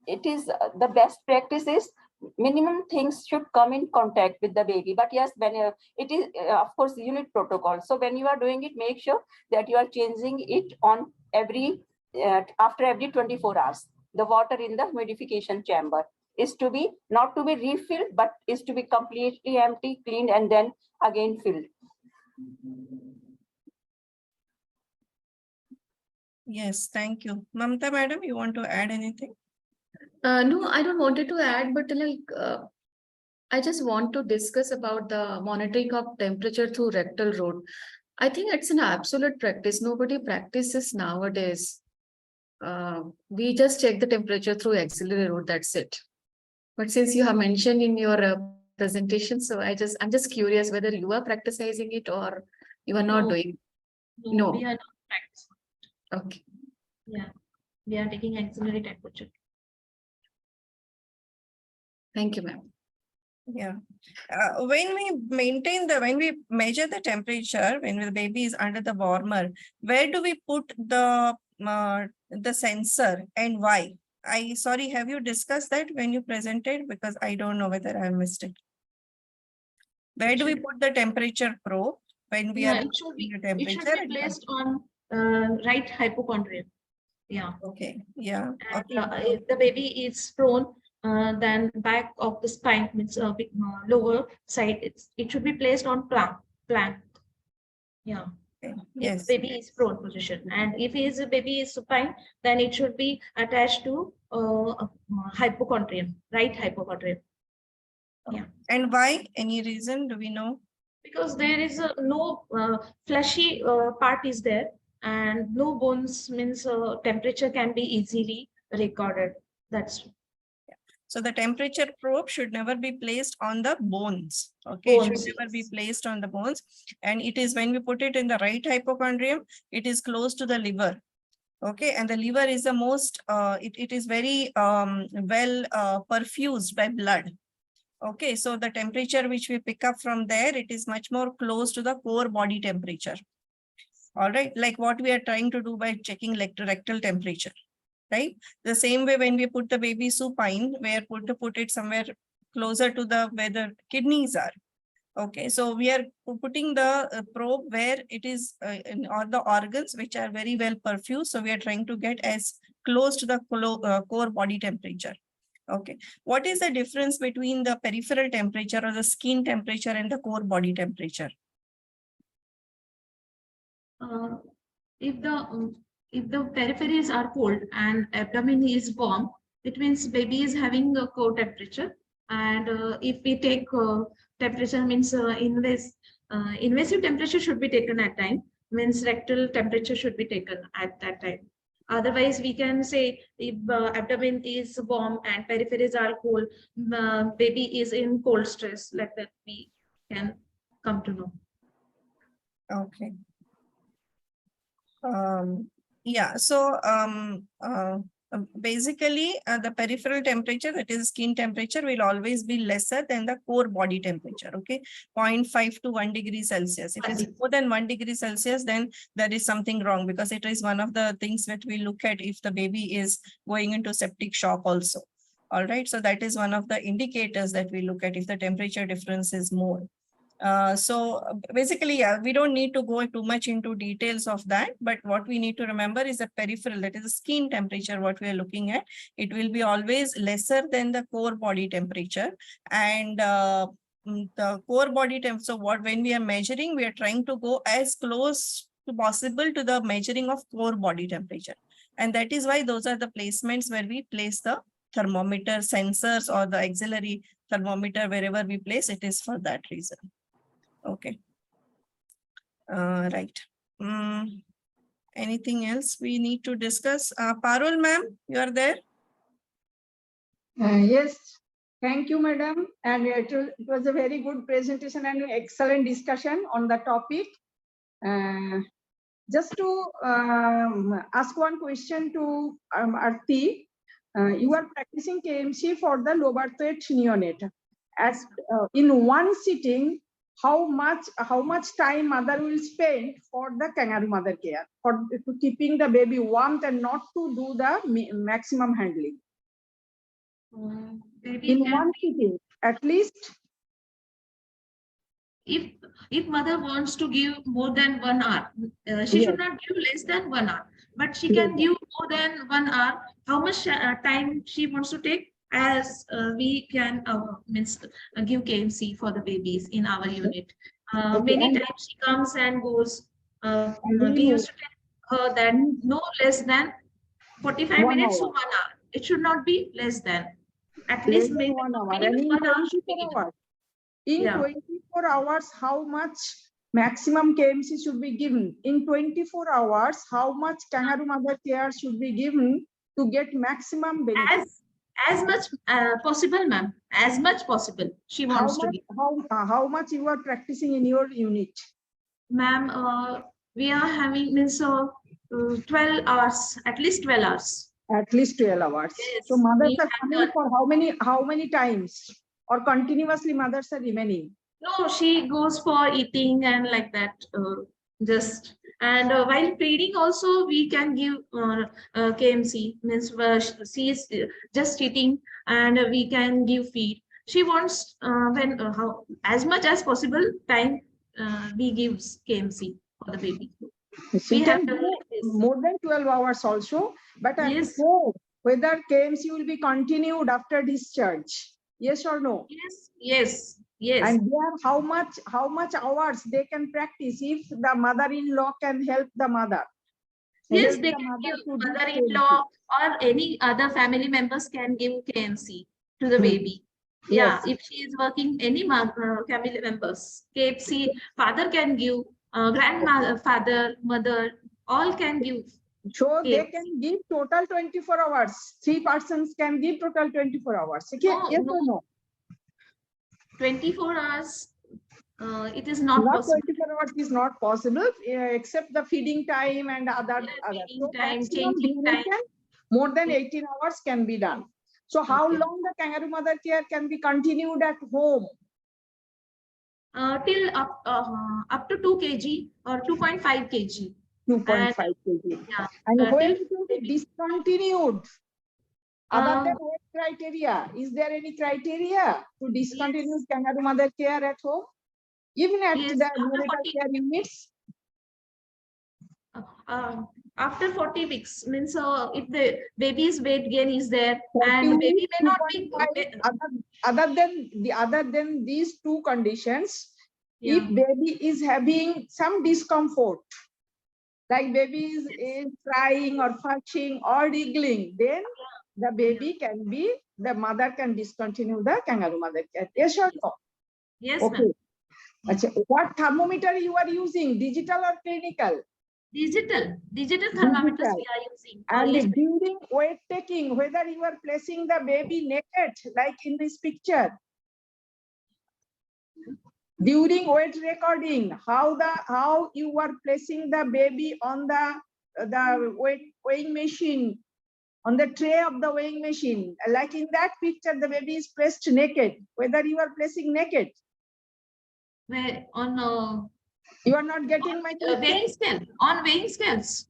[SPEAKER 6] it is the best practice is minimum things should come in contact with the baby. But yes, when it is of course unit protocol. So when you are doing it, make sure that you are changing it on every after every 24 hours. The water in the humidification chamber is to be not to be refilled, but is to be completely empty, cleaned, and then again filled.
[SPEAKER 1] Yes, thank you. Mamta madam, you want to add anything?
[SPEAKER 5] No, I don't wanted to add, but I just want to discuss about the monitoring of temperature through rectal route. I think it's an absolute practice. Nobody practices nowadays. We just check the temperature through axillary route. That's it. But since you have mentioned in your presentation, so I'm just curious whether you are practicing it or you are not doing. No.
[SPEAKER 4] We are not practicing.
[SPEAKER 5] Okay.
[SPEAKER 4] Yeah, we are taking axillary temperature.
[SPEAKER 5] Thank you, ma'am.
[SPEAKER 1] Yeah. When we measure the temperature, when the baby is under the warmer, where do we put the sensor and why? Sorry, have you discussed that when you presented? Because I don't know whether I missed it. Where do we put the temperature probe when we
[SPEAKER 4] Yeah,
[SPEAKER 1] are
[SPEAKER 4] it should be,
[SPEAKER 1] the
[SPEAKER 4] it should
[SPEAKER 1] temperature?
[SPEAKER 4] be placed on right hypochondrium. Yeah.
[SPEAKER 1] Okay, yeah.
[SPEAKER 4] And,
[SPEAKER 1] Okay.
[SPEAKER 4] if the baby is prone, then back of the spine means a bit lower side. It should be placed on plank. Yeah.
[SPEAKER 1] Okay,
[SPEAKER 4] If
[SPEAKER 1] yes.
[SPEAKER 4] baby is prone position, and if his baby is supine, then it should be attached to hypochondrium, right hypochondrium. Yeah.
[SPEAKER 1] And why? Any reason? Do we know?
[SPEAKER 4] Because there is no fleshy part is there, and no bones means temperature can be easily recorded. That's
[SPEAKER 1] So the temperature probe should never be placed on the bones. Okay, it should
[SPEAKER 4] bones.
[SPEAKER 1] never be
[SPEAKER 4] Yes.
[SPEAKER 1] placed on the bones. And it is when we put it in the right hypochondrium, it is close to the liver. Okay, and the liver is the most, it is very well perfused by blood. Okay, so the temperature which we pick up from there, it is much more close to the core body temperature. All right, like what we are trying to do by checking rectal temperature. Right? The same way when we put the baby supine, we are put it somewhere closer to the where the kidneys are. Okay, so we are putting the probe where it is in all the organs which are very well perfused. So we are trying to get as close to the core body temperature. Okay, what is the difference between the peripheral temperature or the skin temperature and the core body temperature?
[SPEAKER 4] If the peripheries are cold and abdomen is warm, it means baby is having a core temperature. And if we take temperature means invasive temperature should be taken at time, means rectal temperature should be taken at that time. Otherwise, we can say if abdomen is warm and peripheries are cold, baby is in cold stress, like that we can come to know.
[SPEAKER 1] Okay. Yeah, so basically the peripheral temperature, that is skin temperature, will always be lesser than the core body temperature. Okay, 0.5 to 1 degree Celsius. If it's more than 1 degree Celsius, then there is something wrong, because it is one of the things that we look at if the baby is going into septic shock also. All right, so that is one of the indicators that we look at if the temperature difference is more. So basically, yeah, we don't need to go too much into details of that, but what we need to remember is the peripheral, that is the skin temperature, what we are looking at. It will be always lesser than the core body temperature. And the core body temperature, so when we are measuring, we are trying to go as close to possible to the measuring of core body temperature. And that is why those are the placements where we place the thermometer sensors or the auxiliary thermometer, wherever we place it is for that reason. Okay. Right. Anything else we need to discuss? Parul ma'am, you are there?
[SPEAKER 7] Yes, thank you, madam. And it was a very good presentation and excellent discussion on the topic. Just to ask one question to Arti. You are practicing KMC for the low birth weight neonate. As in one sitting, how much time mother will spend for the kangaroo mother care, for keeping the baby warm and not to do the maximum handling? In one sitting, at least.
[SPEAKER 4] If mother wants to give more than 1 hour, she should not give less than 1 hour, but she can give more than 1 hour. How much time she wants to take, as we can give KMC for the babies in our unit. Many times she comes and goes. We used to tell her that no less than 45 minutes to 1 hour. It should not be less than. At least maybe
[SPEAKER 7] 1 hour.
[SPEAKER 4] minimum
[SPEAKER 7] And in
[SPEAKER 4] 1 hour should be
[SPEAKER 7] 24
[SPEAKER 4] given.
[SPEAKER 7] hours. In
[SPEAKER 4] Yeah.
[SPEAKER 7] 24 hours, how much maximum KMC should be given? In 24 hours, how much kangaroo mother care should be given to get maximum benefit?
[SPEAKER 4] As much possible, ma'am. As much possible. She wants to give.
[SPEAKER 7] How much you are practicing in your unit?
[SPEAKER 4] Ma'am, we are having 12 hours, at least 12 hours.
[SPEAKER 7] At least 12 hours.
[SPEAKER 4] Yes,
[SPEAKER 7] So mothers
[SPEAKER 4] we
[SPEAKER 7] are
[SPEAKER 4] have
[SPEAKER 7] coming
[SPEAKER 4] done.
[SPEAKER 7] for how many times? Or continuously mothers are remaining?
[SPEAKER 4] No, she goes for eating and like that. Just And while feeding also, we can give KMC, means she is just eating and we can give feed. She wants when how as much as possible time we gives KMC for the baby.
[SPEAKER 7] She
[SPEAKER 4] We have
[SPEAKER 7] can
[SPEAKER 4] done
[SPEAKER 7] do
[SPEAKER 4] like this.
[SPEAKER 7] more than 12 hours also, but at
[SPEAKER 4] Yes.
[SPEAKER 7] home, whether KMC will be continued after discharge, yes or no?
[SPEAKER 4] Yes, yes, yes.
[SPEAKER 7] And there, how much hours they can practice if the mother-in-law can help the mother.
[SPEAKER 4] Yes,
[SPEAKER 7] Help
[SPEAKER 4] they
[SPEAKER 7] the
[SPEAKER 4] can
[SPEAKER 7] mother
[SPEAKER 4] give
[SPEAKER 7] to do
[SPEAKER 4] mother-in-law or any other family members can give KMC to the baby. Yeah,
[SPEAKER 7] Yes.
[SPEAKER 4] if she is working, any family members, KFC, father can give, grandmother, father, mother, all can give.
[SPEAKER 7] So they
[SPEAKER 4] KFC.
[SPEAKER 7] can give total 24 hours. 3 persons can give total 24 hours. Okay,
[SPEAKER 4] No,
[SPEAKER 7] yes
[SPEAKER 4] no.
[SPEAKER 7] or no?
[SPEAKER 4] 24 hours, it is not
[SPEAKER 7] Not
[SPEAKER 4] possible.
[SPEAKER 7] 24 hours is not possible, except the feeding time and other.
[SPEAKER 4] Feeding
[SPEAKER 7] So
[SPEAKER 4] time,
[SPEAKER 7] maximum
[SPEAKER 4] changing time.
[SPEAKER 7] duration, more than 18 hours can be done. So how
[SPEAKER 4] Okay.
[SPEAKER 7] long the kangaroo mother care can be continued at home?
[SPEAKER 4] Till up to 2 kg or 2.5 kg.
[SPEAKER 7] 2.5 kg.
[SPEAKER 4] Yeah.
[SPEAKER 7] And when
[SPEAKER 4] Till
[SPEAKER 7] it will be
[SPEAKER 4] baby-
[SPEAKER 7] discontinued, other
[SPEAKER 4] Uh,
[SPEAKER 7] than what criteria? Is there any criteria to discontinue kangaroo mother care at home? Even at
[SPEAKER 4] Yes,
[SPEAKER 7] the
[SPEAKER 4] after
[SPEAKER 7] neonatal
[SPEAKER 4] 40
[SPEAKER 7] care units?
[SPEAKER 4] after 40 weeks means if the baby's weight gain is there
[SPEAKER 7] 40
[SPEAKER 4] and baby
[SPEAKER 7] weeks,
[SPEAKER 4] may not be
[SPEAKER 7] 2.5, other than these two conditions,
[SPEAKER 4] yeah.
[SPEAKER 7] if baby is having some discomfort, like baby is crying or flushing or wriggling, then the baby can be, the mother can discontinue the kangaroo mother care. Yes or no?
[SPEAKER 4] Yes,
[SPEAKER 7] Okay.
[SPEAKER 4] ma'am.
[SPEAKER 7] Achha, what thermometer you are using, digital or clinical?
[SPEAKER 4] Digital thermometers we are using.
[SPEAKER 7] And during weight taking, whether you are placing the baby naked, like in this picture, during weight recording, how you are placing the baby on the weighing machine, on the tray of the weighing machine, like in that picture, the baby is placed naked. Whether you are placing naked,
[SPEAKER 4] Where on
[SPEAKER 7] you are not getting my question.
[SPEAKER 4] weighing scale, on weighing scales.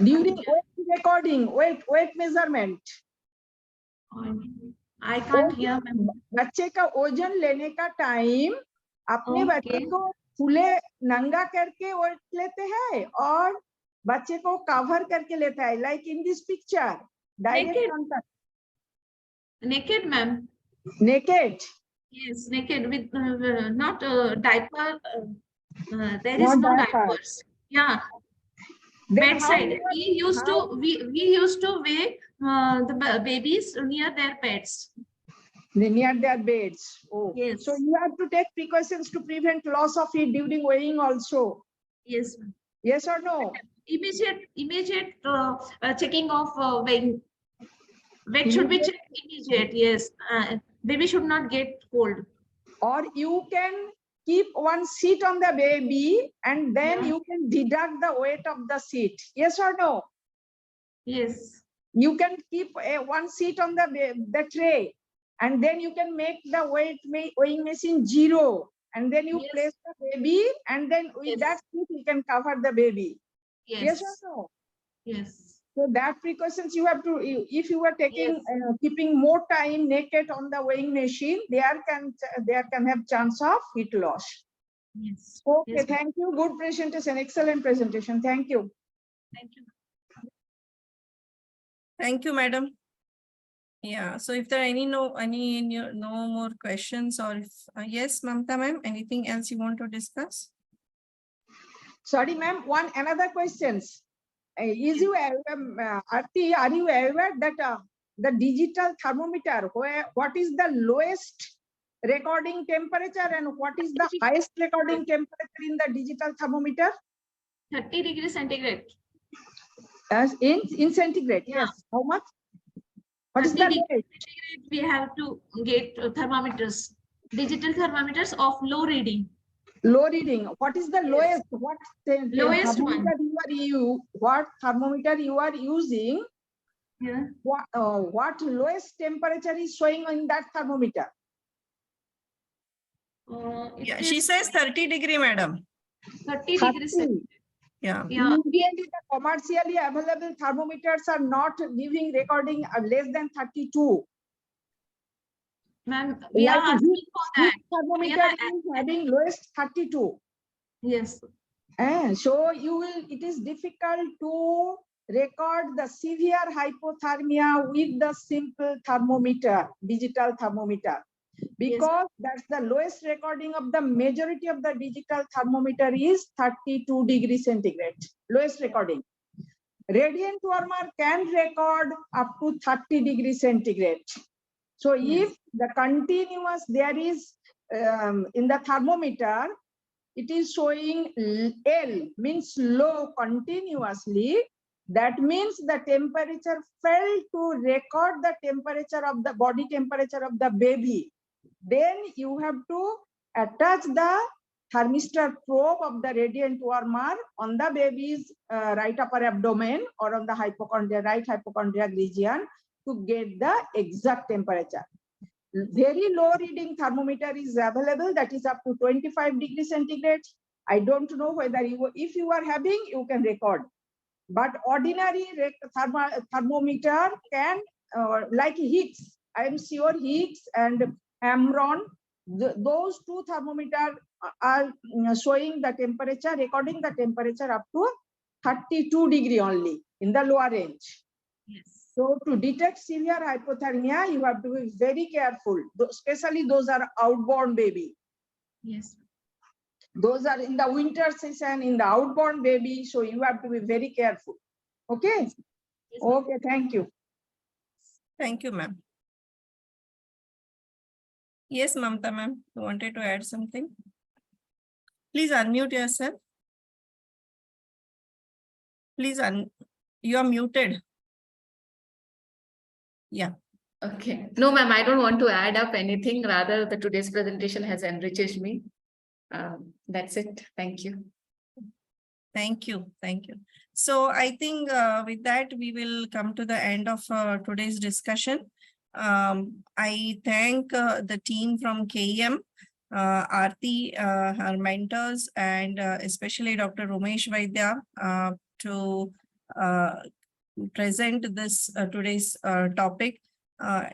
[SPEAKER 7] During weight recording, weight measurement,
[SPEAKER 4] I can't hear, ma'am.
[SPEAKER 7] बच्चे का वजन लेने का time अपने बच्चे
[SPEAKER 4] Okay.
[SPEAKER 7] को फूले नंगा करके वेट लेते हैं और बच्चे को कवर करके लेता है, like in this picture direct
[SPEAKER 4] Naked.
[SPEAKER 7] Contact,
[SPEAKER 4] Naked, ma'am.
[SPEAKER 7] Naked,
[SPEAKER 4] Yes, naked with not diaper. There
[SPEAKER 7] Not
[SPEAKER 4] is no
[SPEAKER 7] diaper.
[SPEAKER 4] diapers. Yeah.
[SPEAKER 7] then how
[SPEAKER 4] Bedside. We used to weigh the babies near their beds.
[SPEAKER 7] near their beds. Oh,
[SPEAKER 4] Yes.
[SPEAKER 7] so you have to take precautions to prevent loss of it during weighing also.
[SPEAKER 4] Yes.
[SPEAKER 7] Yes or no?
[SPEAKER 4] Immediate checking of weighing. Weight should be checked immediate. Yes. Baby should not get cold.
[SPEAKER 7] Or you can keep one seat on the baby and then you can deduct the weight of the seat. Yes or no?
[SPEAKER 4] Yes.
[SPEAKER 7] You can keep one seat on the tray and then you can make the weighing machine 0 and then you
[SPEAKER 4] Yes.
[SPEAKER 7] place the baby and then with
[SPEAKER 4] Yes.
[SPEAKER 7] that seat you can cover the baby.
[SPEAKER 4] Yes.
[SPEAKER 7] Yes or no?
[SPEAKER 4] Yes.
[SPEAKER 7] So that precautions you have to, if you are taking, keeping more time naked on the weighing machine, there can have chance of heat loss.
[SPEAKER 4] Yes.
[SPEAKER 7] Okay,
[SPEAKER 4] Yes.
[SPEAKER 7] thank you. Good presentation, excellent presentation. Thank you.
[SPEAKER 4] Thank you.
[SPEAKER 1] Thank you, madam. Yeah, so if there are no more questions or if, yes, Mamta ma'am, anything else you want to discuss?
[SPEAKER 7] Sorry, ma'am, another questions. Is you Arti, are you aware that the digital thermometer, what is the lowest recording temperature and what is the highest recording temperature in the digital thermometer?
[SPEAKER 4] 30 degrees centigrade.
[SPEAKER 7] As in centigrade,
[SPEAKER 4] Yeah.
[SPEAKER 7] yes. How much? What is
[SPEAKER 4] 30
[SPEAKER 7] the
[SPEAKER 4] degrees
[SPEAKER 7] lowest?
[SPEAKER 4] centigrade, we have to get thermometers, digital thermometers of low reading.
[SPEAKER 7] Low reading. What is the
[SPEAKER 4] Yes.
[SPEAKER 7] lowest? What
[SPEAKER 4] Lowest
[SPEAKER 7] thermometer you are using?
[SPEAKER 4] Yeah.
[SPEAKER 7] What lowest temperature is showing in that thermometer?
[SPEAKER 4] It
[SPEAKER 1] Yeah,
[SPEAKER 4] is
[SPEAKER 1] she says 30 degree, madam.
[SPEAKER 4] 30 degrees
[SPEAKER 7] 30.
[SPEAKER 4] centigrade.
[SPEAKER 1] Yeah.
[SPEAKER 4] Yeah,
[SPEAKER 7] In DND, the commercially available thermometers are not giving recording less than 32.
[SPEAKER 4] ma'am, we are
[SPEAKER 7] Like
[SPEAKER 4] asking for that.
[SPEAKER 7] heat thermometer
[SPEAKER 4] Yeah,
[SPEAKER 7] is having lowest 32.
[SPEAKER 4] yes,
[SPEAKER 7] So it is difficult to record the severe hypothermia with the simple thermometer, digital thermometer, because that's the lowest recording of the majority of the digital thermometer is 32 degrees centigrade, lowest recording. Radiant warmer can record up to 30 degrees centigrade. So if the continuous there is in the thermometer, it is showing L means low continuously. That means the temperature fell to record the temperature of the body temperature of the baby. Then you have to attach the thermistor probe of the radiant warmer on the baby's right upper abdomen or on the right hypochondriac region to get the exact temperature. Very low reading thermometer is available, that is up to 25 degrees centigrade. I don't know whether if you are having, you can record. But ordinary thermometer can, like Higgs, I am sure Higgs and Amron, those two thermometers are showing the temperature, recording the temperature up to 32 degree only in the lower range.
[SPEAKER 4] yes.
[SPEAKER 7] So to detect severe hypothermia, you have to be very careful, especially those are outborn baby.
[SPEAKER 4] Yes.
[SPEAKER 7] Those are in the winter season, in the outborn baby, so you have to be very careful. Okay?
[SPEAKER 4] Yes,
[SPEAKER 7] Okay, thank you.
[SPEAKER 1] Thank you, ma'am. Yes, Mamta ma'am, you wanted to add something? Please unmute yourself. Please, you are muted. Yeah.
[SPEAKER 5] Okay. No, ma'am, I don't want to add up anything. Rather, the today's presentation has enriched me. That's it. Thank you.
[SPEAKER 1] Thank you. Thank you. So I think with that, we will come to the end of today's discussion. I thank the team from KEM, Aarti, her mentors, and especially Dr. Romesh Vaidya to present this today's topic.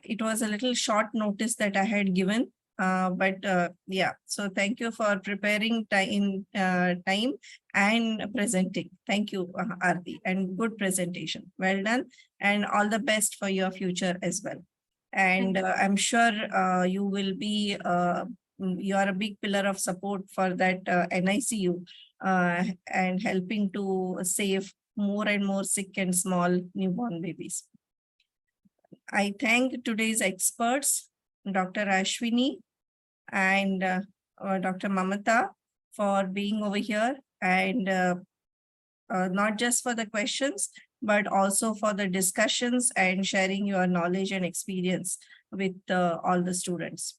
[SPEAKER 1] It was a little short notice that I had given. But yeah, so thank you for preparing time and presenting. Thank you, Aarti, and good presentation. Well done, and all the best for your future as well. And I'm sure you will be, you are a big pillar of support for that NICU and helping to save more and more sick and small newborn babies. I thank today's experts, Dr. Ashwini and Dr. Mamata for being over here, and not just for the questions, but also for the discussions and sharing your knowledge and experience with all the students.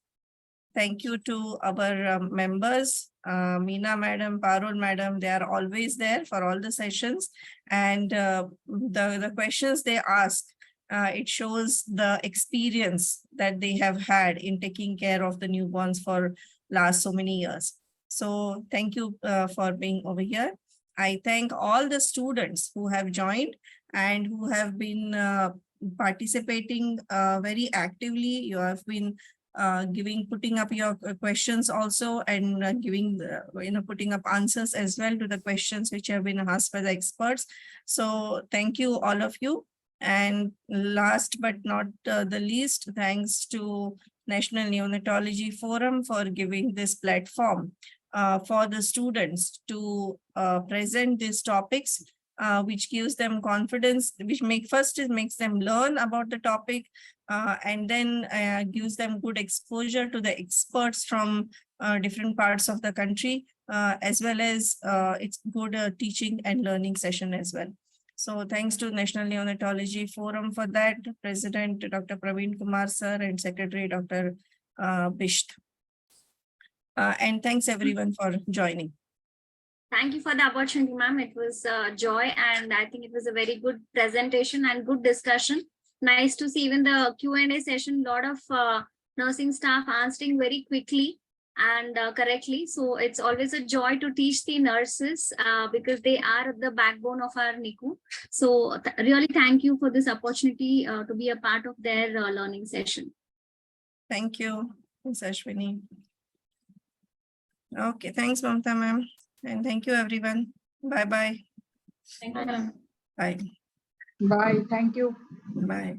[SPEAKER 1] Thank you to our members, Meena madam, Parul madam, they are always there for all the sessions, and the questions they ask, it shows the experience that they have had in taking care of the newborns for last so many years. So thank you for being over here. I thank all the students who have joined and who have been participating very actively. You have been putting up your questions also, and putting up answers as well to the questions which have been asked by the experts. So thank you, all of you. And last but not the least, thanks to National Neonatology Forum for giving this platform for the students to present these topics, which gives them confidence, which makes them learn about the topic, and then gives them good exposure to the experts from different parts of the country, as well as it's good teaching and learning session as well. So thanks to National Neonatology Forum for that, President Dr. Praveen Kumar sir and Secretary Dr. Bisht. And thanks everyone for joining.
[SPEAKER 2] Thank you for the opportunity, ma'am. It was a joy, and I think it was a very good presentation and good discussion. Nice to see even the Q&A session, lot of nursing staff answering very quickly. and correctly. So it's always a joy to teach the nurses because they are the backbone of our NICU. So really thank you for this opportunity to be a part of their learning session.
[SPEAKER 1] Thank you, Ms. Ashwini. Okay, thanks, Mamta ma'am. And thank you, everyone. Bye-bye.
[SPEAKER 4] Thank you, ma'am.
[SPEAKER 1] Bye.
[SPEAKER 7] Bye. Thank you.
[SPEAKER 1] Bye.